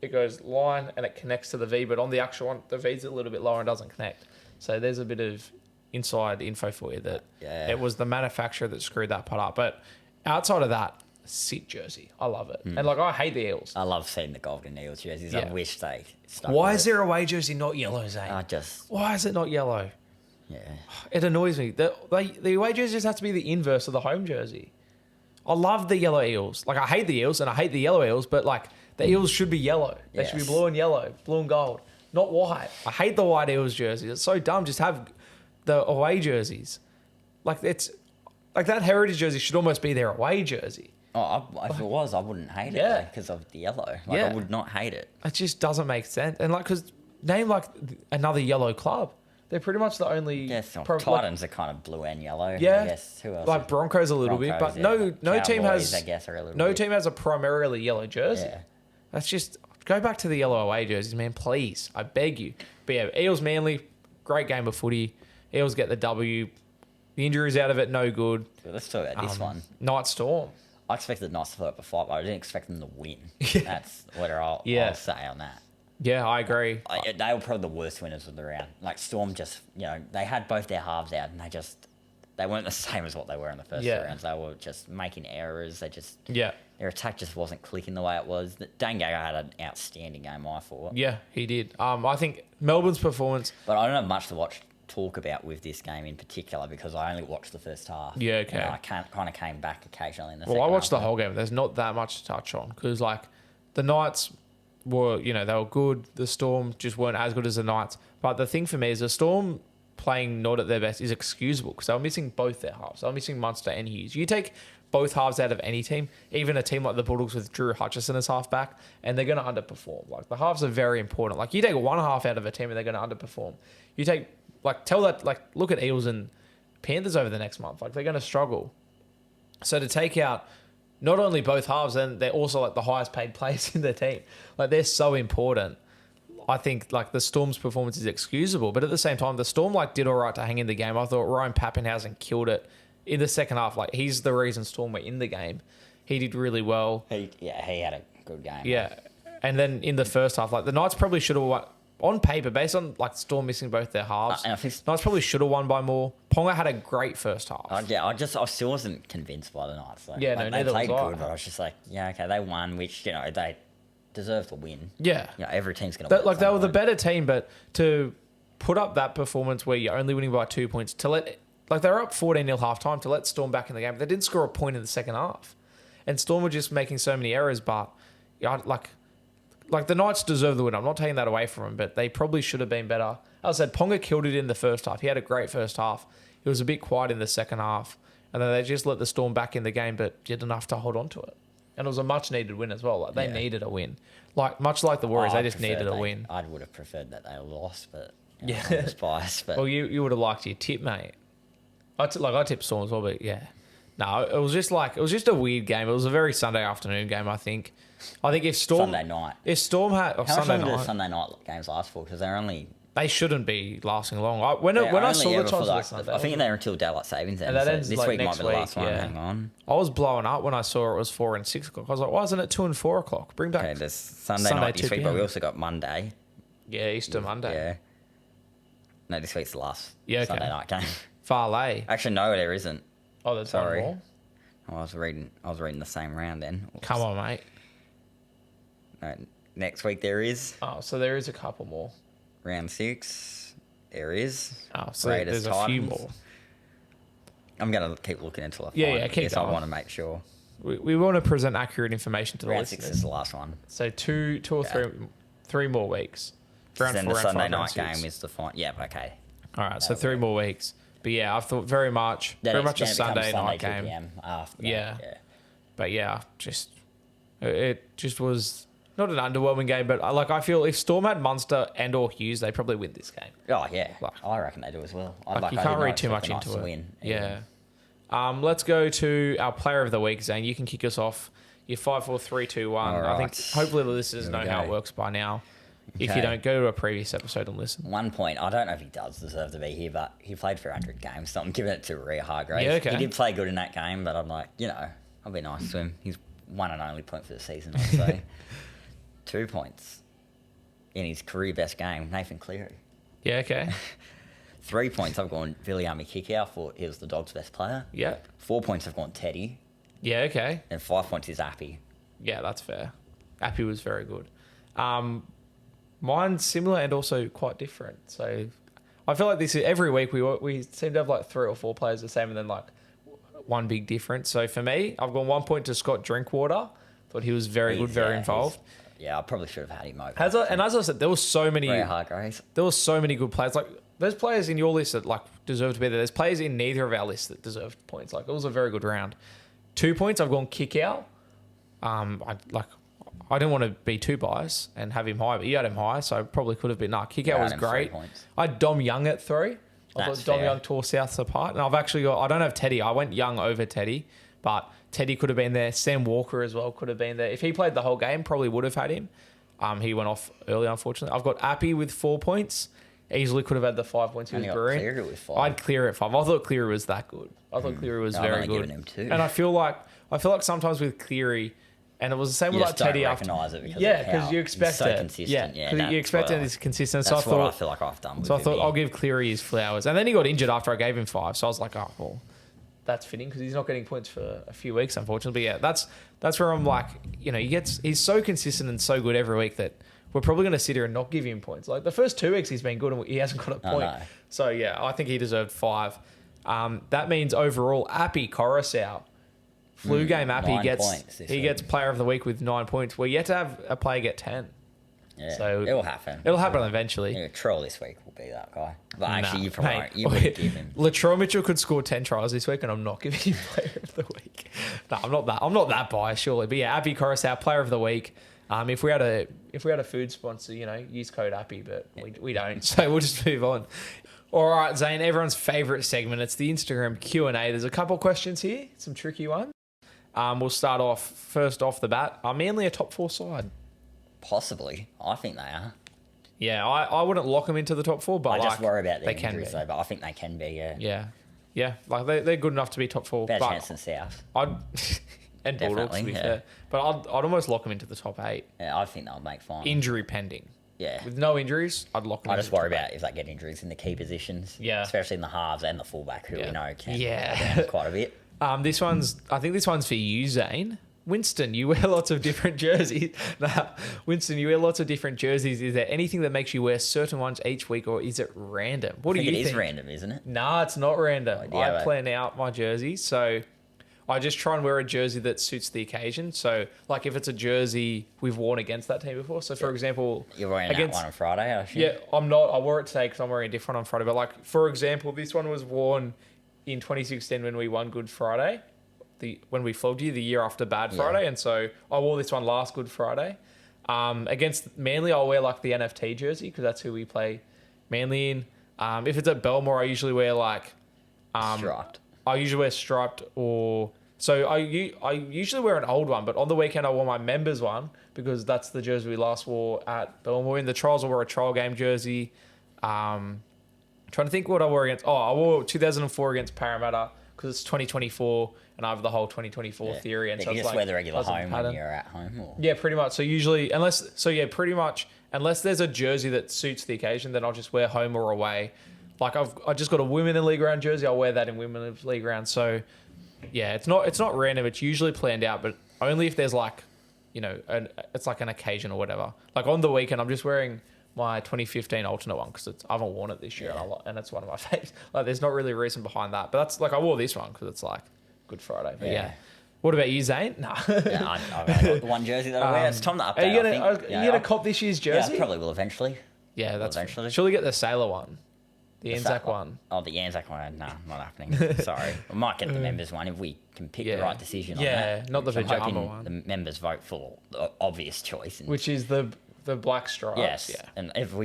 it goes line and it connects to the V, but on the actual one, the V's a little bit lower and doesn't connect. So there's a bit of inside info for you that it was the manufacturer that screwed that part up. But outside of that, sick jersey. I love it. And I hate the Eels. I love seeing the golden Eels jerseys. I wish they stuck Why is there away jersey not yellow, Zane? Why is it not yellow? Yeah. It annoys me. The away jersey just has to be the inverse of the home jersey. I love the yellow Eels. I hate the Eels and I hate the yellow Eels, but the Eels should be yellow. They should be blue and yellow, blue and gold, not white. I hate the white Eels jersey. It's so dumb. Just have the away jerseys. It's that heritage jersey should almost be their away jersey. Oh, if it was, I wouldn't hate it because of the yellow. I would not hate it. It just doesn't make sense. And because name another yellow club. They're pretty much the only... Yes, Titans are kind of blue and yellow. Yeah. I guess. Who else? Broncos a little bit, but no team has... I guess, are a little no bit. team has a primarily yellow jersey. Yeah. That's just... Go back to the yellow away jerseys, man, please. I beg you. But yeah, Eels Manly, great game of footy. Eels get the W. The injuries out of it, no good. But let's talk about this one. Night Storm. I expected Knights to put up a fight, but I didn't expect them to win. That's what I'll say on that. Yeah, I agree. They were probably the worst winners of the round. Storm just, they had both their halves out and they just they weren't the same as what they were in the first two rounds. They were just making errors. Their attack just wasn't clicking the way it was. Dane Gagai had an outstanding game, I thought. Yeah, he did. I think Melbourne's performance... But I don't have much to talk about with this game in particular because I only watched the first half. Yeah, okay. And I kind of came back occasionally in the second half. Well, I watched the half. whole game. There's not that much to touch on because, like, the Knights were, they were good. The Storm just weren't as good as the Knights. But the thing for me is the Storm playing not at their best is excusable because they were missing both their halves. They were missing Munster and Hughes. You take both halves out of any team, even a team like the Bulldogs with Drew Hutchison as halfback, and they're going to underperform. Like, the halves are very important. Like, you take one half out of a team and they're going to underperform. You take, look at Eels and Panthers over the next month. Like, they're going to struggle. So to take out not only both halves, then they're also, like, the highest paid players in the team. Like, they're so important. I think, like, the Storm's performance is excusable, but at the same time, the Storm, like, did all right to hang in the game. I thought Ryan Pappenhausen killed it in the second half. Like, he's the reason Storm were in the game. He did really well. He had a good game. Yeah. And then in the first half, like, the Knights probably should have won, on paper, based on, like, Storm missing both their halves, and I think Knights probably should have won by more. Ponga had a great first half. I still wasn't convinced by the Knights. Though. Yeah, like, neither they played was I. good, but I was just like, yeah, okay, they won, which, they deserve to win. Yeah. Every team's going to win. Like, they were the better team, but to put up that performance where you're only winning by 2 points, to let... Like, they were up 14-0 half-time to let Storm back in the game. They didn't score a point in the second half. And Storm were just making so many errors, but, like the Knights deserve the win. I'm not taking that away from them, but they probably should have been better. As I said, Ponga killed it in the first half. He had a great first half. It was a bit quiet in the second half. And then they just let the Storm back in the game, but did enough to hold on to it. And it was a much-needed win as well. Like, they needed a win. Like, much like the Warriors, they just needed a win. I would have preferred that they lost, but... Yeah. I was biased, but... Well, you would have liked your tip, mate. I tipped Storm as well, but yeah. No, it was just a weird game. It was a very Sunday afternoon game, I think. I think if Storm... Sunday night. If Storm had... How much longer do Sunday night games last for? Because they're only... They shouldn't be lasting long. When I saw the times of Sunday... I think they're until daylight savings ends. And that ends this like week next might be the last one. Hang on. I was blowing up when I saw it was 4 and 6 o'clock. I was like, why isn't it 2 and 4 o'clock? Bring back... Okay, there's Sunday night this week, but we also got Monday. Yeah, Easter Monday. Yeah. No, this week's the last Okay. Sunday night game. Farley. Actually, no, there isn't. Oh, there's Sorry. one more? I was reading the same round then. Oops. Come on, mate. No, next week there is. Oh, so there is a couple more. Round 6, there is. Oh, so Raiders, there's a few Titans. more. I'm going to keep looking until I find Yeah, keep it. going. I want to make sure. We want to present accurate information to the Round listeners. 6 is the last one. So two or three more weeks. Round Then 4, the round Sunday 5, night round 6. game is the final. Yeah, okay. All right, so 3 more weeks. But yeah, I thought very much Then a it Sunday becomes night 2 game. PM after that. Yeah. Yeah. But yeah, it just was not an underwhelming game. But I feel if Storm had Munster and or Hughes, they probably win this game. Oh yeah, I reckon they do as well. You can't read too much into it. Win, yeah. Let's go to our player of the week, Zane. You can kick us off. You're 5, 4, 3, 2, 1. All I think right. hopefully the listeners know how it go. works by now. If Okay. you don't, go to a previous episode and listen. 1 point. I don't know if he does deserve to be here, but he played for 100 games, so I'm giving it to Rhea Hargraves. Yeah, okay. He did play good in that game, but I'm like, I'll be nice to him. He's one and only point for the season, I'd say. 2 points in his career best game, Nathan Cleary. Yeah, okay. 3 points, I've gone Viliami Kikau. Thought he was the Dogs' best player. Yeah. 4 points, I've gone Teddy. Yeah, okay. And 5 points is Appy. Yeah, that's fair. Appy was very good. Mine's similar and also quite different. So I feel like this is every week we seem to have like 3 or 4 players the same and then like one big difference. So for me, I've gone 1 point to Scott Drinkwater. Thought he was very good, very involved. Yeah, I probably should have had him over. And as I said, there were so many. Rhea Hargraves. There were so many good players. Like there's players in your list that like deserve to be there. There's players in neither of our lists that deserve points. Like it was a very good round. 2 points, I've gone kick out. I didn't want to be too biased and have him high, but you had him high, so I probably could have been. Kick out was great. I had Dom Young at 3. I thought Dom Young tore Souths apart. And I've actually got, I don't have Teddy. I went Young over Teddy, but Teddy could have been there. Sam Walker as well could have been there. If he played the whole game, probably would have had him. He went off early, unfortunately. I've got Appy with 4 points. Easily could have had the 5 points. He was brilliant. Cleary with 5. I'd Cleary at 5. I thought Cleary was that good. I thought Cleary was very good. Him 2. And I feel like sometimes with Cleary, And it was the same You with just like Teddy don't after. recognise it because Because you he's expect so it. consistent. Yeah, Yeah, you expect it. He's consistent. So I That's what I thought. feel like I've done. With So I him thought here. I'll give Cleary his flowers, and then he got injured after I gave him 5. So I was like, oh well, that's fitting because he's not getting points for a few weeks, unfortunately. But yeah, that's where I'm like, he's so consistent and so good every week that we're probably going to sit here and not give him points. Like the first 2 weeks he's been good and he hasn't got a point. know. So yeah, I think he deserved 5. That means overall, Appy Coruscant. Flu game Appy 9 points this week. gets player of the week with 9 points. We're yet to have a player get 10. Yeah, So it'll happen. It'll happen eventually. Yeah, Troll this week will be that guy. But actually, you Nah, probably mate. won't. You wouldn't give him. Latrell Mitchell could score 10 tries this week, and I'm not giving him player of the week. No, I'm not that biased, surely. But yeah, Appy Coruscant, player of the week. If we had a food sponsor, use code Appy, but we don't. So we'll just move on. All right, Zane, everyone's favourite segment. It's the Instagram Q&A. There's a couple questions here, some tricky ones. We'll start off first off the bat. Are Manly a top 4 side? Possibly. I think they are. Yeah, I wouldn't lock them into the top 4, but I just worry about their they can injuries, be. though, but I think they can be, yeah. Yeah. Like they're good enough to be top 4. Better but chance than South. and Bulldogs, to be yeah. fair. But I'd almost lock them into the top 8. Yeah, I think they'll make fine. Injury pending. Yeah. With no injuries, I'd lock them I into just the worry top about if they get injuries in the key positions. Yeah. Especially in the halves and the fullback, who we know can Yeah. go down quite a bit. I think this one's for you, Zane. Winston, you wear lots of different jerseys. Winston, you wear lots of different jerseys. Is there anything that makes you wear certain ones each week, or is it random? What do you think? It is random, isn't it? Nah, it's not random. Oh, yeah, I plan out my jerseys, so I just try and wear a jersey that suits the occasion. So, like if it's a jersey we've worn against that team before. So, for example, You're wearing that one on Friday, I assume? Yeah, I'm not. I wore it today because I'm wearing a different one on Friday. But like, for example, this one was worn in 2016 when we won Good Friday. When we flogged you the year after Bad Friday, and so I wore this one last Good Friday. Against Manly, I'll wear like the NFT jersey because that's who we play Manly in. If it's at Belmore, I usually wear like Striped. I usually wear striped or so I usually wear an old one, but on the weekend I wore my members one because that's the jersey we last wore at Belmore. In the trials, I wore a trial game jersey. Trying to think what I wore against. I wore 2004 against Parramatta because it's 2024 and I have the whole 2024 theory. And But so you it's just like, wear the regular doesn't home when you're at home? Or? Yeah, pretty much. So usually, unless there's a jersey that suits the occasion, then I'll just wear home or away. Like I just got a Women in League Round jersey. I'll wear that in Women in League Round. So yeah, it's not random. It's usually planned out, but only if there's like, it's like an occasion or whatever. Like on the weekend, I'm just wearing my 2015 alternate one because I haven't worn it this year, and it's one of my favorites. Like, there's not really a reason behind that, but that's like I wore this one because it's like Good Friday. But yeah. What about you, Zane? No. Yeah, I've only got the one jersey that I wear. It's time to update. Are you gonna cop this year's jersey? Yeah, I probably will eventually. Yeah, that's eventually. Surely get the Sailor one, the Anzac one. Oh, the Anzac one. No, not happening. Sorry. I might get the members one if we can pick the right decision on that. Yeah, not the I'm pajama hoping one. The members vote for the obvious choice. Which is the black stripes. Yes. Yeah. And if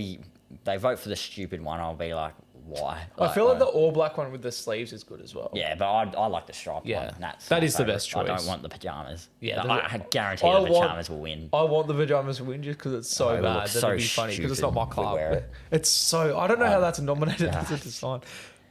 they vote for the stupid one, I'll be like, why? I feel like the all black one with the sleeves is good as well. Yeah, but I like the striped one. That is the best choice. I don't want the pajamas. Yeah, I guarantee the pajamas will win. I want the pajamas to win just because it's so bad. That'd be funny because it's not my club. It's so I don't know how that's nominated as a design.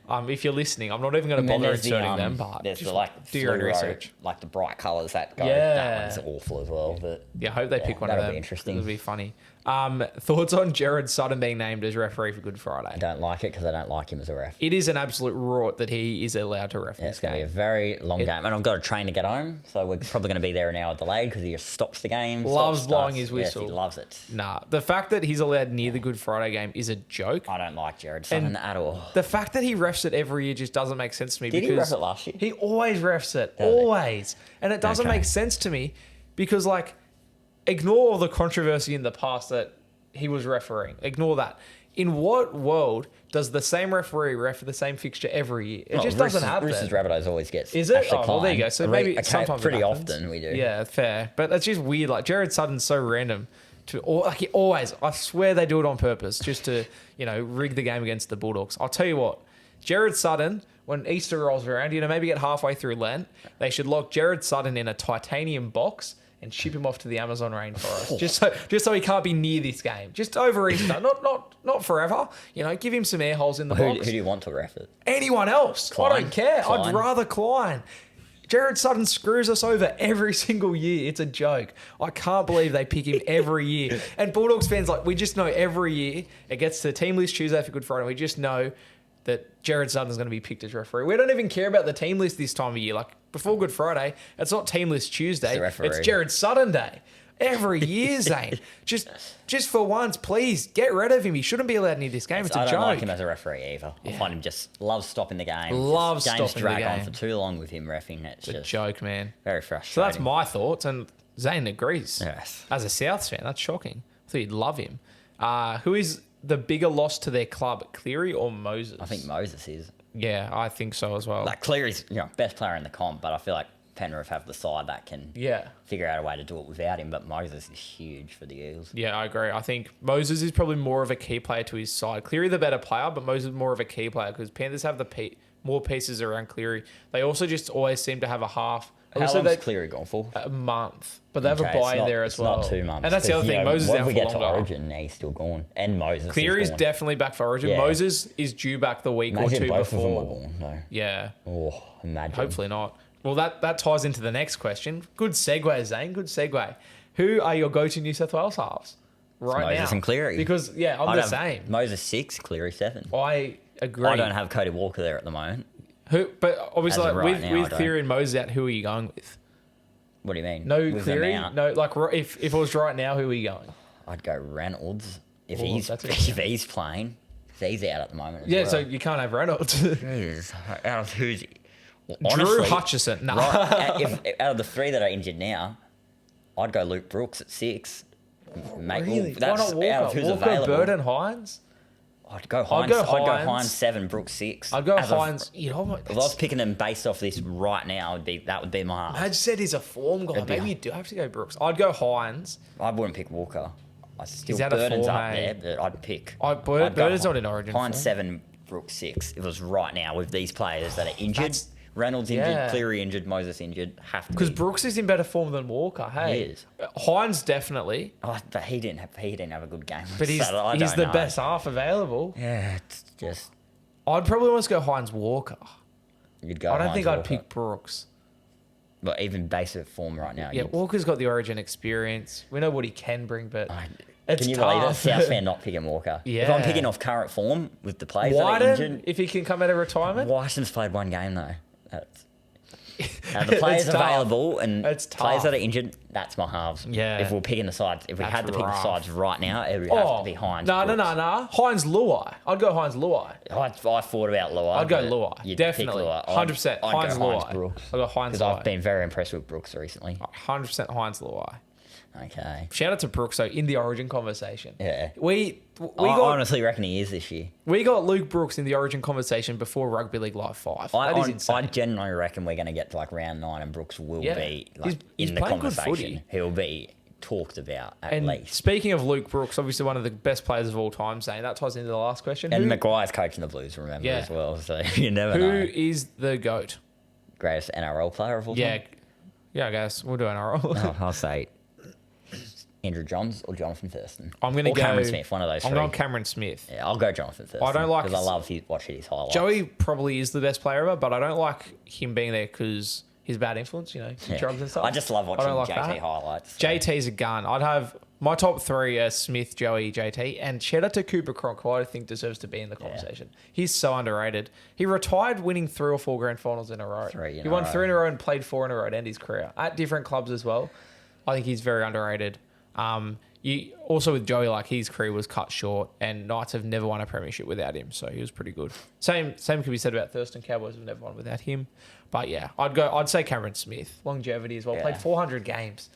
If you're listening, I'm not even going to bother inserting them, but there's just the do your own research. Like the bright colours that go. Yeah. That one's awful as well. But I hope they pick one of them. That'll be interesting. It'll be funny. Thoughts on Jared Sutton being named as referee for Good Friday? I don't like it because I don't like him as a ref. It is an absolute rort that he is allowed to ref this It's going to game. be a very long game. And I've got a train to get home, so we're probably going to be there an hour delayed because he just stops the game. Loves blowing his whistle. Yes, he loves it. Nah, the fact that he's allowed near the Good Friday game is a joke. I don't like Jared Sutton at all. The fact that he refs it every year just doesn't make sense to me. Did he ref it last year? He always refs it. Always. And it doesn't make sense to me because, like, ignore all the controversy in the past that he was refereeing. Ignore that. In what world does the same referee ref the same fixture every year? It just doesn't happen. Roosters Rabbitohs always gets. Is it? Ashley Oh, well, there you go. So maybe sometimes pretty it happens. often we do. Yeah, fair. But it's just weird. Like, Jared Sutton's so random. He always, I swear they do it on purpose just to, rig the game against the Bulldogs. I'll tell you what, Jared Sutton, when Easter rolls around, maybe get halfway through Lent, they should lock Jared Sutton in a titanium box and ship him off to the Amazon rainforest, just so he can't be near this game, just over Easter, not forever. Give him some air holes in the box. Who do you want to ref it? Anyone else? Klein? I don't care. Klein? I'd rather Klein. Jared Sutton screws us over every single year. It's a joke. I can't believe they pick him every year. And Bulldogs fans, like, we just know every year it gets to team list Tuesday for Good Friday. We just know that Jared Sutton's going to be picked as referee. We don't even care about the team list this time of year. Like, before Good Friday, it's not team list Tuesday. It's Jared Sutton Day. Every year, Zane. Just for once, please, get rid of him. He shouldn't be allowed near this game. It's a joke. I don't like him as a referee either. I find him just loves stopping the game. Games drag on for too long with him reffing. It's just a joke, man. Very frustrating. So that's my thoughts, and Zane agrees. Yes. As a Souths fan, that's shocking. I thought you'd love him. Who is the bigger loss to their club, Cleary or Moses? I think Moses is. Yeah, I think so as well. Like, Cleary's best player in the comp, but I feel like Penrith have the side that can figure out a way to do it without him, but Moses is huge for the Eels. Yeah, I agree. I think Moses is probably more of a key player to his side. Cleary the better player, but Moses is more of a key player because Panthers have more pieces around Cleary. They also just always seem to have a half. How long's Cleary gone for? A month. But they have a buy in there as well. It's not 2 months. And that's the other thing. Moses is out for longer. If we get to Origin, he's still gone. And Moses Cleary's is gone. definitely back for Origin. Yeah. Moses is due back the week or two both before. Of them are gone, though. Yeah. Oh, imagine. Hopefully not. Well, that ties into the next question. Good segue, Zane. Good segue. Who are your go-to New South Wales halves right now? Moses and Cleary. Because, I'm the same. Moses 6, Cleary 7. I agree. I don't have Cody Walker there at the moment. But obviously, with Cleary and Moses out, who are you going with? What do you mean? No Cleary? No, like, if it was right now, who are you going? I'd go Reynolds. If he's playing. He's out at the moment as well. So you can't have Reynolds. Jeez. Out of who's... Honestly, Drew Hutchison. No. Out of the 3 that are injured now, I'd go Luke Brooks at 6. Really? Why not Walker? Walker, Bird and Hines? I'd go Hines 7, Brooks 6. I'd go Hines. If I was picking them based off this right now, that would be my half. I just said he's a form guy. Maybe you do have to go Brooks. I'd go Hines. I wouldn't pick Walker. Burden's up there, but I'd pick. Burden's not in Origin. Hines 7, Brooks 6. If it was right now with these players that are injured. Reynolds injured, Cleary injured, Moses injured. Because Brooks is in better form than Walker. Hey, he is. Hines definitely. Oh, but he didn't have a good game. But he's the best half available. Yeah, it's just. I'd probably want to go Hines Walker. You'd go. I don't think I'd pick Brooks. But even basic form right now. Yeah, Walker's got the Origin experience. We know what he can bring, but. Can you believe it? South fan not picking Walker. Yeah. If I'm picking off current form with the players that are injured. If he can come out of retirement. Whiten's played 1 game though. The players available and players that are injured, that's my halves. Yeah. If we're picking the sides, if we had to pick the sides right now, it would have to be Hines. No. Hines Luai. I'd go Hines Luai. I thought about Luai. I'd go Luai. Definitely. 100%. Hines Luai. I'd go Hines Luai. Because I've been very impressed with Brooks recently. 100% Hines Luai. Okay. Shout out to Brooks, though, in the Origin conversation. Yeah. I honestly reckon he is this year. We got Luke Brooks in the Origin conversation before Rugby League Live 5. That is insane. I genuinely reckon we're going to get to like round 9 and Brooks will be he's in the conversation. He'll be talked about at least. Speaking of Luke Brooks, obviously one of the best players of all time, saying that ties into the last question. And Maguire's coaching the Blues, remember, as well. So you never know. Who is the GOAT? Greatest NRL player of all time? Yeah, I guess. We'll do NRL. I'll say Andrew Johns or Jonathan Thurston. I'm going to go Cameron Smith, one of those 3. I'm going Cameron Smith. Yeah, I'll go Jonathan Thurston. I don't like because I love watching his highlights. Joey probably is the best player ever, but I don't like him being there because he's bad influence, drugs and stuff. I just love watching JT highlights. So. JT's a gun. I'd have my top 3 are Smith, Joey, JT, and shout out to Cooper Cronk, who I think deserves to be in the conversation. He's so underrated. He retired winning 3 or 4 grand finals in a row. He won 3 in a row and played 4 in a row to end his career at different clubs as well. I think he's very underrated. Also with Joey, like his career was cut short, and Knights have never won a premiership without him, so he was pretty good. Same could be said about Thurston. Cowboys have never won without him, but yeah, I'd say Cameron Smith, longevity as well. Played 400 games.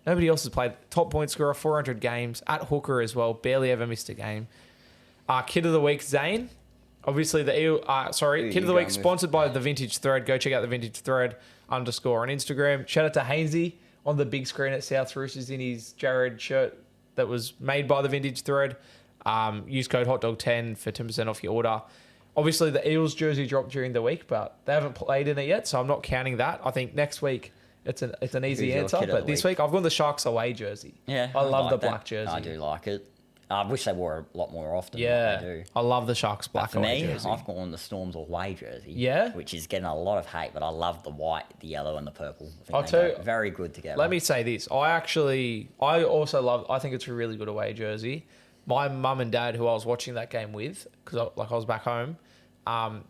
Nobody else has played. Top point scorer, 400 games at hooker as well. Barely ever missed a game. Kid of the week, Zane. Obviously Kid of the week sponsored by the Vintage Thread. Go check out the Vintage Thread _ on Instagram. Shout out to Hainsey on the big screen at South Roosters in his Jared shirt that was made by the Vintage Thread. Use code HOTDOG10 for 10% off your order. Obviously, the Eels jersey dropped during the week, but they haven't played in it yet, so I'm not counting that. I think next week it's an easy answer, but this week I've gone the Sharks away jersey. Yeah, I love the black jersey. I do like it. I wish they wore a lot more often. Yeah, Than they do. I love the Sharks black For me, jersey. I've gone the Storms away jersey. Yeah? Which is getting a lot of hate, but I love the white, the yellow, and the purple. I'll tell you, very good together. Let me say this. I think it's a really good away jersey. My mum and dad, who I was watching that game with, because I was back home,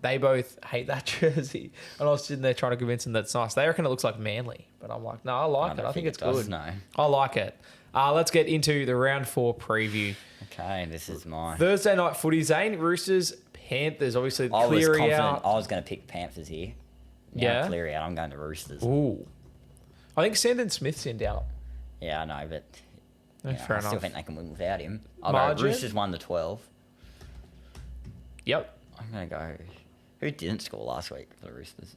they both hate that jersey. And I was sitting there trying to convince them that it's nice. They reckon it looks like Manly. But I'm like, no, I like it. I think it's good. No. I like it. Let's get into the round 4 preview. Okay, this is mine. Thursday night footy, Zane. Roosters, Panthers. Obviously, Cleary out. I was going to pick Panthers here. Yeah. Cleary out. I'm going to Roosters. Ooh. I think Sandon Smith's in doubt. Yeah, I know, but Fair I enough. still think they can win without him. I'll Margin? go Roosters 1-12. Yep. I'm going to go... Who didn't score last week for the Roosters?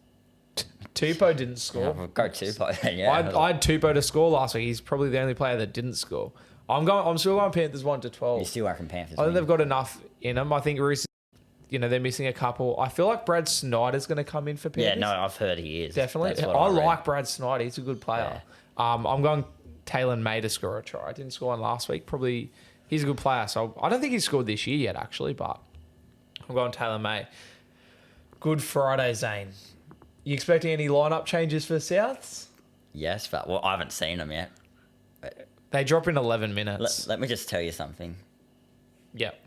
Tupou didn't score. Yeah, we'll go Tupou then, yeah. I had Tupou to score last week. He's probably the only player that didn't score. I'm still going Panthers 1-12. You still reckon Panthers I think win? they've got enough in them. I think Roosters, they're missing a couple. I feel like Brad Snyder's going to come in for Panthers. Yeah, no, I've heard he is. Definitely. That's what I read. like Brad Snyder. He's a good player. Yeah. I'm going Taylor May to score a try. I didn't score one last week. Probably he's a good player. So I don't think he's scored this year yet, actually, but I'm going Taylor May. Good Friday, Zane. You expecting any lineup changes for Souths? Yes, but I haven't seen them yet. But They drop in 11 minutes. let me just tell you something. Yep.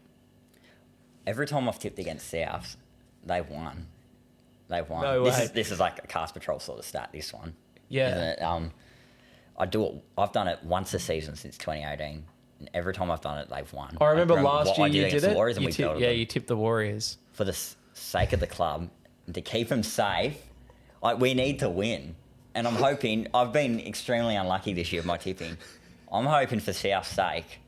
Every time I've tipped against Souths, they've won. They've won. No way. This is like a Cast Patrol sort of stat, this one. Yeah. Isn't it? I've done it once a season since 2018. And every time I've done it, they've won. I remember what last I year you against did the it. Warriors and we belted them. You tipped the Warriors. For the sake of the club, and to keep them safe, we need to win. And I'm hoping... I've been extremely unlucky this year with my tipping. I'm hoping for South's sake,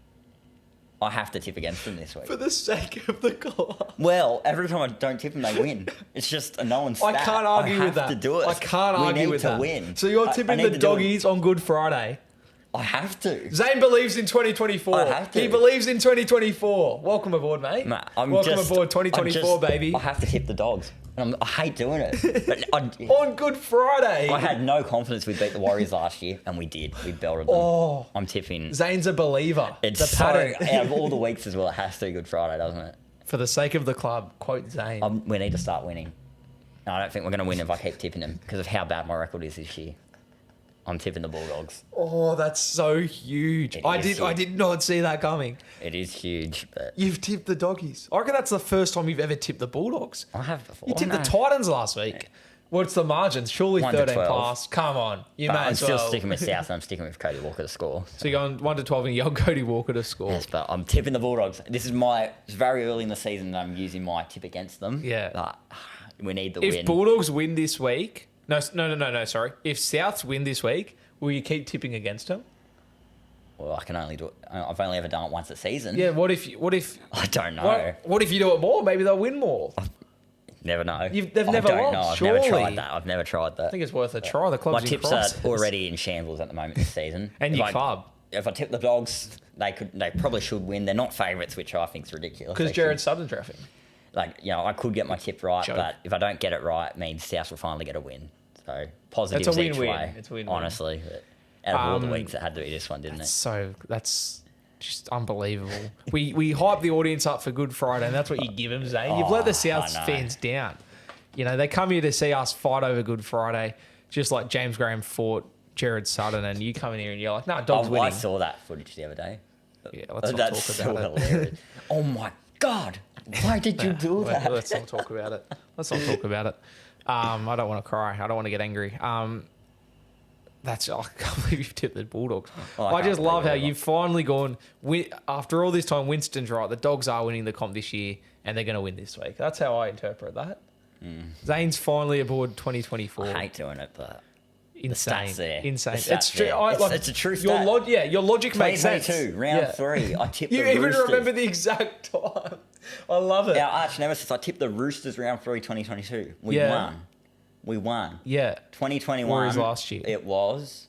I have to tip against them this week. For the sake of the club. Well, every time I don't tip them, they win. It's just a no-one stat. I can't argue with that. I have to do it. I can't argue with that. We need to win. So you're tipping the doggies on Good Friday. I have to. Zane believes in 2024. I have to. He believes in 2024. Welcome aboard, mate. Welcome aboard 2024, baby. I have to tip the Dogs. And I hate doing it. But on Good Friday. I had no confidence we'd beat the Warriors last year, and we did. We belted them. Oh. I'm tipping. Zane's a believer. It's the pattern. out of all the weeks as well, it has to be Good Friday, doesn't it? For the sake of the club, quote Zane. We need to start winning. And I don't think we're going to win if I keep tipping them because of how bad my record is this year. I'm tipping the Bulldogs. Oh, that's so huge. I did not see that coming. It is huge, but... You've tipped the doggies. I reckon that's the first time you've ever tipped the Bulldogs. I have before. You tipped the Titans last week. What's the margins? Surely 13 plus. Come on. I'm still sticking with South and I'm sticking with Cody Walker to score. So you're going 1-12 and you're Cody Walker to score. Yes, but I'm tipping the Bulldogs. It's very early in the season that I'm using my tip against them. Yeah. But we need the win. If Bulldogs win this week... No, sorry. If Souths win this week... Will you keep tipping against them? Well, I can only do it. I've only ever done it once a season. Yeah. What if? I don't know. What if you do it more? Maybe they'll win more. Never know. They've never lost. I've never tried that. I've never tried that. I think it's worth a try. The club's my tips are already in shambles at the moment this season. And your club. If I tip the Dogs, they probably should win. They're not favourites, which I think is ridiculous. Because Jared Sutton's drafting. I could get my tip right, but if I don't get it right, it means South will finally get a win. So positives it's a each win-win. way. It's a win-win. Honestly, but out of all the weeks, it had to be this one, didn't it? So that's just unbelievable. we hype the audience up for Good Friday, and that's what you give them, Zane. You've let the South fans down. They come here to see us fight over Good Friday, just like James Graham fought Jared Sutton, and you come in here and you're like, "No, Dogs winning." I saw that footage the other day. Yeah, let's not talk about it. Hilarious. Oh my God! Why did you do that? Let's not talk about it. I don't want to cry. I don't want to get angry. I can't believe you've tipped the Bulldogs. I just love how you've finally gone, after all this time, Winston's right. The Dogs are winning the comp this year and they're going to win this week. That's how I interpret that. Zane's finally aboard 2024. I hate doing it, but insane. The stats there. Insane. The stats it's true. there. It's a true stat. Your logic makes sense. 2022, round 3. I tipped the You even Roosters. remember the exact time. I love it. Our arch nemesis, I tipped the Roosters round 3 2022. We won. Yeah. 2021. Warriors last year. It was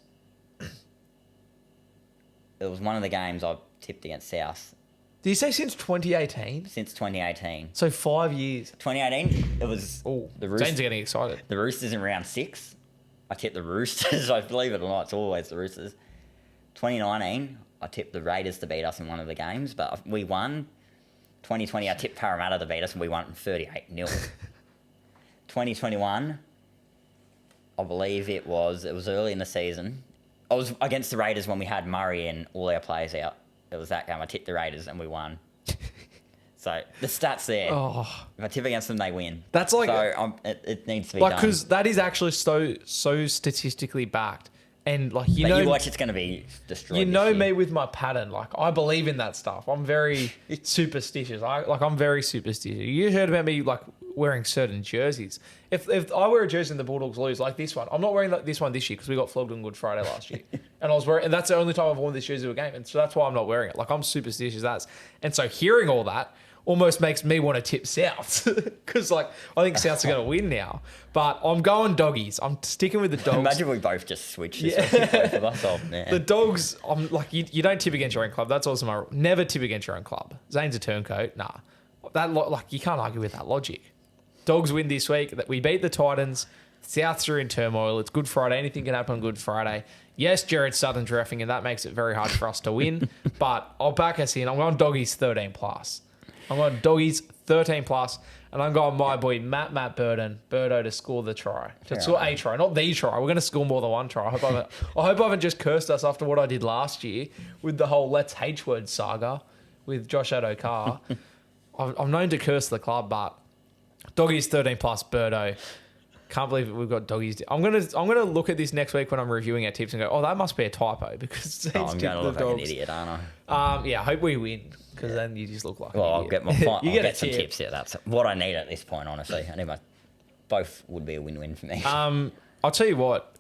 one of the games I tipped against South. Did you say since 2018? Since 2018. So 5 years. 2018, it was the Roosters. Zane's getting excited. The Roosters in round 6. I tipped the Roosters. I believe it or not, it's always the Roosters. 2019, I tipped the Raiders to beat us in one of the games, but we won. 2020, I tipped Parramatta to beat us, and we won 38-0. 2021, I believe it was early in the season. I was against the Raiders when we had Murray and all our players out. It was that game. I tipped the Raiders, and we won. So the stats there. Oh. If I tip against them, they win. That's like... So it needs to be like, done. because that is actually so statistically backed. And, like, you know... you watch, it's going to be destroyed. You know me with my pattern. Like, I believe in that stuff. I'm very superstitious. I'm very superstitious. You heard about me, like, wearing certain jerseys. If I wear a jersey and the Bulldogs lose, like this one, I'm not wearing this one this year because we got flogged on Good Friday last year. And that's the only time I've worn this jersey to a game. And so that's why I'm not wearing it. Like, I'm superstitious. And so hearing all that almost makes me want to tip Souths because, like, I think Souths are going to win now. But I'm going doggies. I'm sticking with the Dogs. Imagine we both just switched this week, both of us. Oh, man. The Dogs, I'm like, you don't tip against your own club. That's also my rule. Never tip against your own club. Zane's a turncoat. Nah. You can't argue with that logic. Dogs win this week. We beat the Titans. Souths are in turmoil. It's Good Friday. Anything can happen on Good Friday. Yes, Jared Sutton's reffing, and that makes it very hard for us to win. But I'll back us in. I'm going Doggies 13+. I'm going Doggies 13+, and I'm going my boy Matt Birdo to score the try. To score a try, not the try. We're going to score more than one try. I hope I haven't just cursed us after what I did last year with the whole Let's H-word saga with Josh Adokar. I'm known to curse the club, but Doggies 13+, Birdo. Can't believe we've got Doggies. I'm gonna look at this next week when I'm reviewing our tips and go, oh, that must be a typo because I'm going to look like an idiot, aren't I? Yeah, I hope we win because then you just look like. Well, an I'll idiot. I'll get some tips. Yeah, that's what I need at this point. Honestly, I need both would be a win-win for me. I'll tell you what.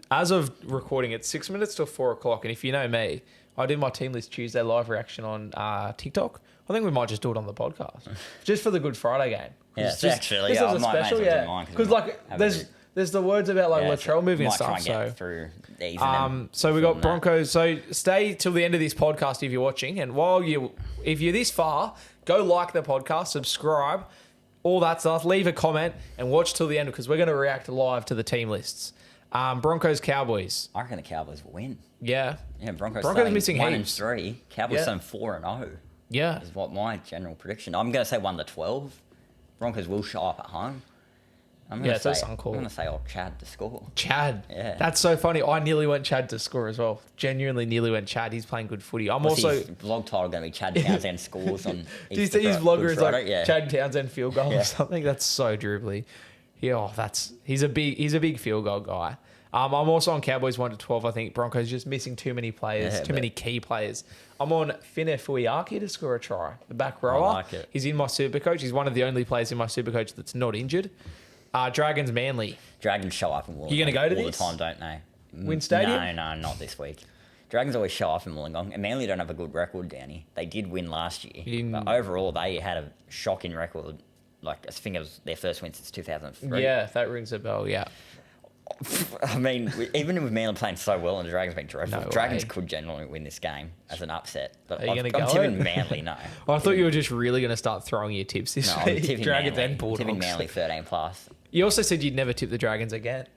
As of recording, it's 6 minutes till 4 o'clock, and if you know me, I did my Team List Tuesday live reaction on TikTok. I think we might just do it on the podcast, just for the Good Friday game. Yeah, actually, I might special, yeah. Because like, there's the words about like Latrell moving and stuff. Through these so we got Broncos. So stay till the end of this podcast if you're watching, and if you're this far, go like the podcast, subscribe, all that stuff. Leave a comment and watch till the end because we're going to react live to the team lists. Broncos Cowboys. I reckon the Cowboys will win. Yeah. Yeah, Broncos missing 1 heaps. and 3. Cowboys saying 4-0. Yeah. Is what my general prediction. I'm going to say 1-12. Broncos will show up at home. That's uncool. I'm going to say Chad to score. Chad. Yeah. That's so funny. I nearly went Chad to score as well. Genuinely nearly went Chad. He's playing good footy. His vlog title going to be Chad Townsend scores on Do you see his vlogger is like Chad Townsend field goal or something? That's so dribbly. Yeah, he's a big field goal guy. I'm also on Cowboys 1-12. I think Broncos just missing too many players, too many key players. I'm on Finef Fuiaki to score a try. The back rower. I like it. He's in my Supercoach. He's one of the only players in my Supercoach that's not injured. Dragons Manly. Dragons show up in Wollongong. You're going to go to all this? the time, don't they? Win Stadium? No, not this week. Dragons always show up in Wollongong, and Manly don't have a good record down here. They did win last year, but overall they had a shocking record. Like I think it was their first win since 2003. Yeah, that rings a bell. Yeah. I mean, even with Manly playing so well and the Dragons being dreadful, No Dragons way. could genuinely win this game as an upset. But Are you I'm going to go tipping it? Manly, no. I thought you were just really going to start throwing your tips this No, I'm week. tipping Dragons Manly. and Bulldogs. Tipping Manly 13+. You also said you'd never tip the Dragons again.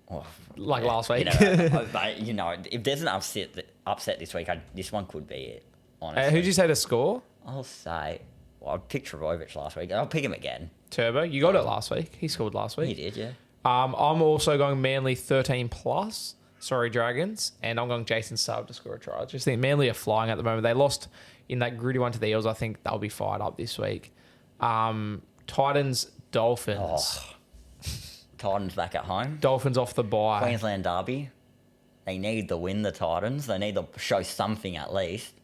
Oh, like last week. If there's an upset this week, this one could be it, honestly. Who'd you say to score? I'll say... Well, I picked Trbojevic last week. I'll pick him again. Turbo. You got it last week. He scored last week. He did, yeah. I'm also going Manly 13+. Sorry, Dragons. And I'm going Jason Saab to score a try. I just think Manly are flying at the moment. They lost in that gritty one to the Eels. I think they'll be fired up this week. Titans, Dolphins. Oh. Titans back at home. Dolphins off the bye. Queensland derby. They need to win, the Titans. They need to show something at least.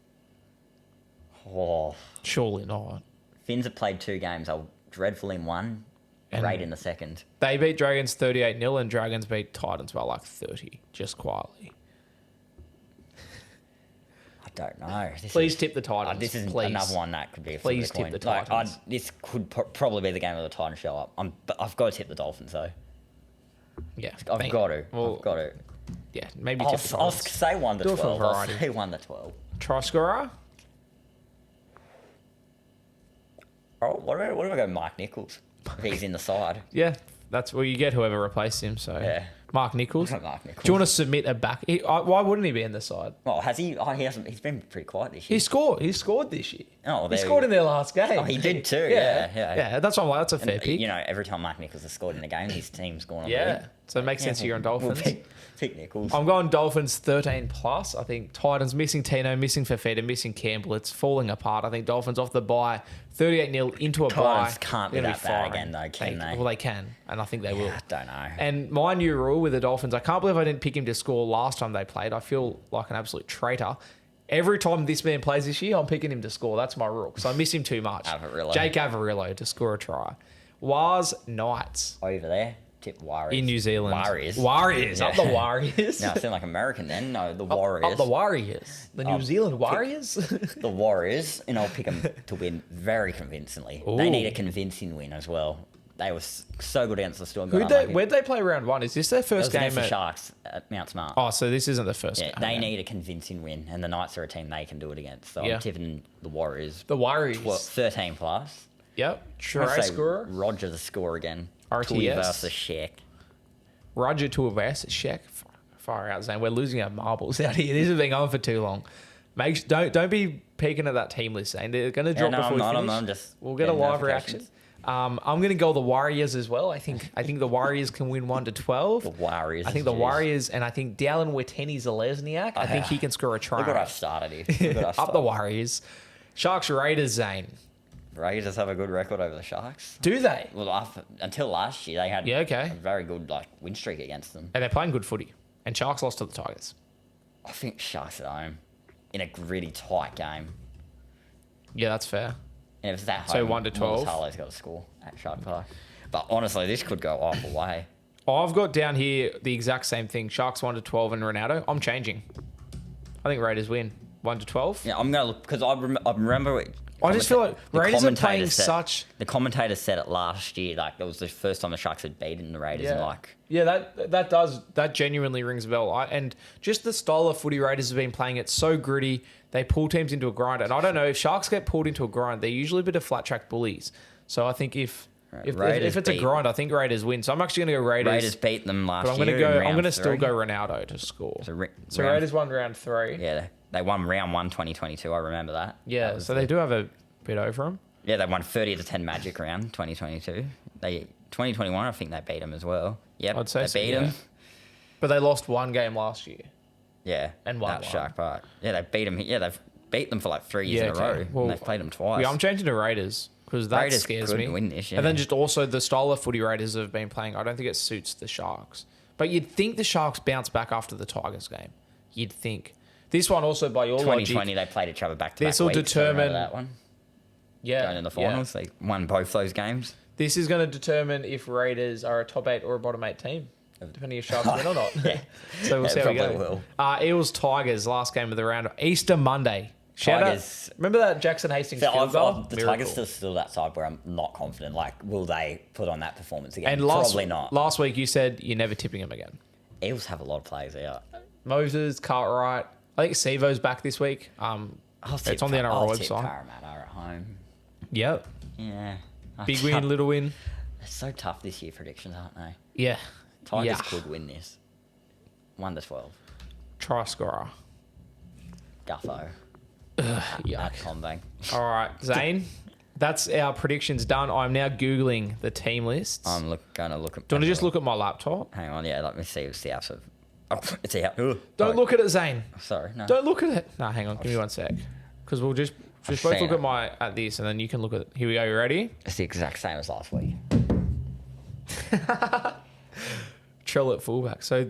Oh. Surely not. Finns have played 2 games. They were dreadful in one, great in the second. They beat Dragons 38-0 and Dragons beat Titans by like 30, just quietly. I don't know. Please tip the Titans. This is please. another one that could be a Please flip tip of the coin. Titans. This could probably be the game of the Titans show up. But I've got to tip the Dolphins, though. Yeah. I've got to. Yeah, maybe I'll tip the I'll Titans. say 1-12. Do it for I'll variety. say 1-12. Try scorer? Oh, what if I go Mike Nichols? If he's in the side. Yeah, that's well, you get whoever replaced him. So Yeah. Mark Nichols. Mark Nichols. Do you want to submit a back? Why wouldn't he be in the side? Well, has he? Oh, he hasn't. He's been pretty quiet this year. He scored this year. Oh, he scored in their last game. Oh, he did too. Yeah. That's why I'm like, that's a fair pick. You know, every time Mark Nichols has scored in a game, his team's gone on. Yeah. So it makes sense you're on Dolphins. We'll pick Nichols. I'm going Dolphins 13 plus. I think Titans missing Tino, missing Fafita, missing Campbell. It's falling apart. I think Dolphins off the bye, 38-0 into a bye. Titans can't be that bad again though, can they? Well, they can, and I think they will. I don't know. And my new rule with the Dolphins, I can't believe I didn't pick him to score last time they played. I feel like an absolute traitor. Every time this man plays this year, I'm picking him to score. That's my rule because I miss him too much. Avarillo. Jake Avarillo to score a try. Wars Knights. Over there. Tip Warriors. In New Zealand. Warriors. Yeah. Up the Warriors. No, I sound like American then. No, the Warriors. Up the Warriors. The New Zealand Warriors. The Warriors, and I'll pick them to win very convincingly. Ooh. They need a convincing win as well. They were so good against the Storm. Where'd they play round one? Is this their first game? The Sharks at Mount Smart. Oh, so this isn't the first game. They need a convincing win, and the Knights are a team they can do it against. So I'm tipping the Warriors. The Warriors. 13 plus. Yep. Try scorer. Roger the score again. RTS. Tui versus Shaq. Roger to a versus Shaq. Far out, Zane. We're losing our marbles out here. This has been on for too long. Don't be peeking at that team list, Zane. They're going to drop before we finish. I'm just we'll get a live reaction. I'm going to go the Warriors as well. I think the Warriors can win 1-12. The Warriors. I think the Warriors, and I think Dallin Weteni-Zelezniak. I think he can score a try. Look what I've started here. Up the Warriors. Sharks Raiders, Zane. Raiders have a good record over the Sharks. Do they? Well, until last year, they had a very good win streak against them. And they're playing good footy. And Sharks lost to the Tigers. I think Sharks at home in a really tight game. Yeah, that's fair. And if it's that so home, 1-12. Harlow's got to score at Shark Park. But honestly, this could go either way. I've got down here the exact same thing. Sharks 1-12 and Ronaldo. I'm changing. I think Raiders win 1-12. Yeah, I'm going to look because I remember. I just feel like Raiders are playing such. The commentator said it last year. Like it was the first time the Sharks had beaten the Raiders. Yeah. And that genuinely rings a bell. And just the style of footy Raiders have been playing, it's so gritty. They pull teams into a grind. And I don't know, if Sharks get pulled into a grind, they're usually a bit of flat track bullies. So I think if it's a grind, I think Raiders win. So I'm actually going to go Raiders. Raiders beat them last year. I'm going to still go Ronaldo to score. So Raiders won round 3. Yeah, they won round 1 2022. I remember that. Yeah, so they do have a bit over them. Yeah, they won 30-10 Magic round 2022. 2021, I think they beat them as well. Yep, I'd say they beat them. But they lost one game last year. Yeah, and won at Shark Park. Yeah, they beat them. Yeah, they've beat them for like 3 years in a row. Well, and they've played them twice. Yeah, I'm changing to Raiders because that Raiders scares me. Win this, yeah. And then just also the style of footy Raiders have been playing, I don't think it suits the Sharks. But you'd think the Sharks bounce back after the Tigers game. You'd think. This one also, by your 2020, logic, they played each other back-to-back this will weeks. determine that one. Yeah, going in the finals, they won both those games. This is going to determine if Raiders are a top 8 or a bottom 8 team, depending if Sharks win or not. Yeah. So we'll see how we go. Eels Tigers, last game of the round, Easter Monday. Tigers. Remember that Jackson Hastings field goal? The Tigers are still that side where I'm not confident. Like, will they put on that performance again? And probably not. Last week you said you're never tipping them again. Eels have a lot of players out. Moses, Cartwright. I think Sivo's back this week. It's on the NRL website. Parramatta at home. Yep. Yeah. Big win, little win. They're so tough this year, predictions, aren't they? Yeah. Tigers could win this. 1-12. Try scorer. Guffo. Yuck. Combang. All right, Zane. That's our predictions done. I'm now Googling the team lists. I'm going to look at... Do you want to just look at my laptop? Hang on, yeah. Let me see. It's the house of... Oh, it's the house. Don't look at it, Zane. Sorry, no. Don't look at it. No, hang on. Give me 1 sec. Because we'll just both look at this, and then you can look at it. Here we go. You ready? It's the exact same as last week. Trell at fullback. So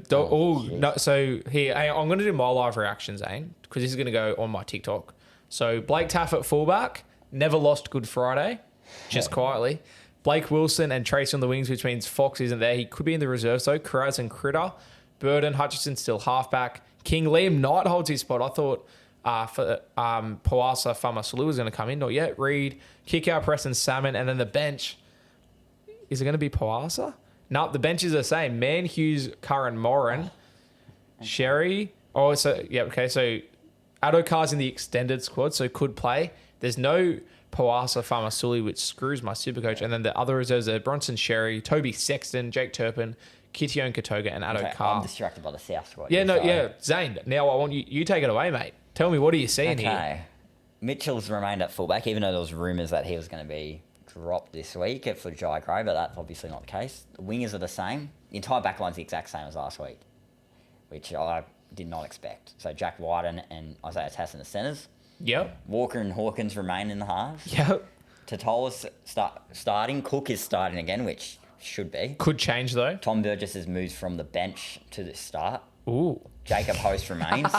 here I'm going to do my live reaction, Zane, because this is going to go on my TikTok. So Blake Taff at fullback, never lost Good Friday, just quietly. Blake Wilson and Trace on the wings, which means Fox isn't there. He could be in the reserves though. Carraz and Critter, Burden, Hutchison still halfback. King Liam Knight holds his spot. I thought Poasa Famasulu was going to come in, not yet. Reed, kick out Preston Salmon, and then the bench. Is it going to be Poasa? No, the bench is the same. Man, Hughes, Curran, Moran, Sherry. Oh, so yeah, okay. So Adokar's in the extended squad, so could play. There's no Poasa Famasuli, which screws my super coach. And then the other reserves are Bronson Sherry, Toby Sexton, Jake Turpin, Kittione Katoga, and Addo Okay, Carr. I'm distracted by the South squad. Yeah, Zane, now I want you take it away, mate. Tell me, what are you seeing here? Okay. Mitchell's remained at fullback, even though there was rumours that he was going to be dropped this week for Jai Gray, but that's obviously not the case. The wingers are the same. The entire backline's the exact same as last week, which I did not expect. So Jack Wyden and Isaiah Tass in the centres. Yep. Walker and Hawkins remain in the halves. Yep. Totola's starting. Cook is starting again, which should be. Could change, though. Tom Burgess has moved from the bench to the start. Ooh. Jacob Host remains.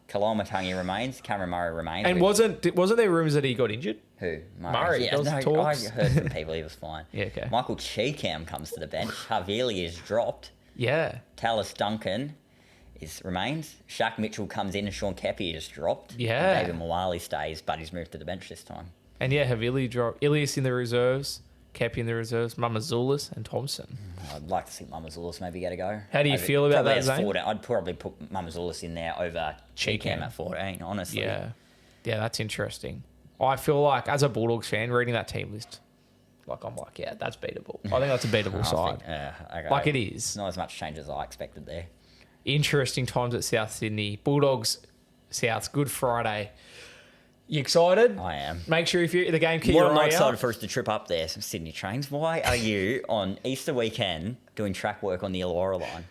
Kalama Matangi remains. Cameron Murray remains. And wasn't there rumours that he got injured? Who? Murray. Yeah, There was no, I talks. heard from people he was fine. Yeah, okay. Michael Cheekham comes to the bench. Havili is dropped. Yeah. Tallis Duncan remains. Shaq Mitchell comes in and Sean Kepi is dropped. Yeah. And David Muali stays, but he's moved to the bench this time. And yeah, Havili dropped. Ilias in the reserves. Kepi in the reserves. Mamazoulis and Thompson. I'd like to see Mamazoulis maybe get a go. How do you feel about Probably that, as Zane? 14. I'd probably put Mamazoulis in there over Cheekham at 14, honestly. Yeah. Yeah, that's interesting. I feel like, as a Bulldogs fan, reading that team list, I'm like, yeah, that's beatable. I think that's a beatable side. Okay. Like it is. Not as much change as I expected there. Interesting times at South Sydney. Bulldogs, Souths, Good Friday. You excited? I am. Make sure if you're the game, keep What your am I eye excited out. for is to trip up there, some Sydney trains. Why are you on Easter weekend doing track work on the Illawarra line?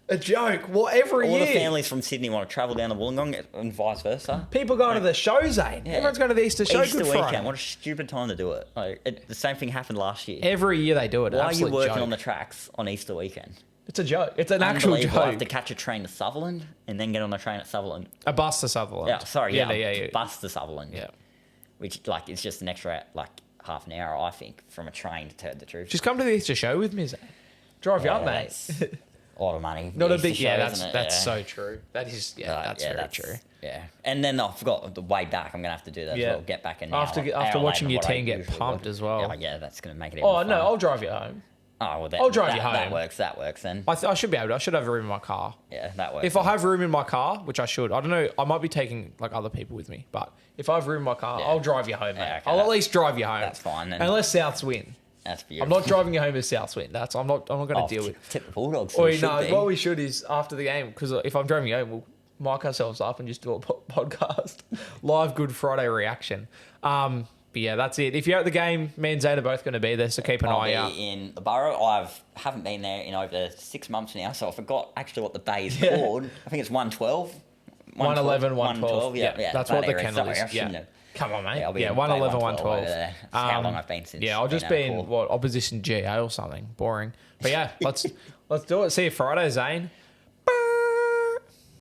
A joke. What, every All year? the families from Sydney want to travel down to Wollongong and vice versa. People going to the show, Zane. Yeah. Everyone's going to the Easter show. Easter Good weekend, Friday. what a stupid time to do it. The same thing happened last year. Every year they do it. Why are you Absolute working joke. on the tracks on Easter weekend? It's a joke. It's an actual Unbelievable. I have joke. to catch a train to Sutherland and then get on the train at Sutherland. A bus to Sutherland. Yeah, sorry, Yeah. bus to Sutherland. Yeah. Which, it's just an extra, half an hour, I think, from a train, to tell the truth. Just come to the Easter show with me, Zane. Drive you up, mate. That's a lot of money. Not a Easter big. show, Yeah, isn't it? that's so true. That is. Yeah, that's very that's true. Yeah, and then I forgot the way back. I'm gonna have to do that Yeah. as well. Get back in After watching your team get pumped as well. Yeah, that's gonna make it. Oh even no, funner. I'll drive you home. Oh well, I'll drive you home. That works then. I should be able to. I should have room in my car. Yeah, that works. If I have room in my car, which I should, I don't know. I might be taking other people with me, but if I have room in my car, Yeah. I'll drive you home, mate. Yeah, okay, I'll at least drive you home. that's fine then. Unless Souths win. That's I'm beautiful. not driving you home if Souths win. I'm not going to deal with. Tip the Bulldogs. Or no, what we should is after the game, because if I'm driving you home, we'll mic ourselves up and just do a podcast, live Good Friday reaction. But yeah, that's it. If you're at the game, me and Zane are both going to be there, so keep an I'll eye be out. in the borough. Haven't been there in over 6 months now, so I forgot actually what the bay is called. I think it's 112. 111, 112. Yeah, That's that what the area. kennel Sorry, I is. shouldn't Yeah. have. Come on, mate. Yeah, I'll be Yeah, in 111, bay 112. over there. That's how long I've been since. Yeah, I'll just be in cool. opposition GA or something. Boring. But yeah, let's do it. See you Friday, Zane.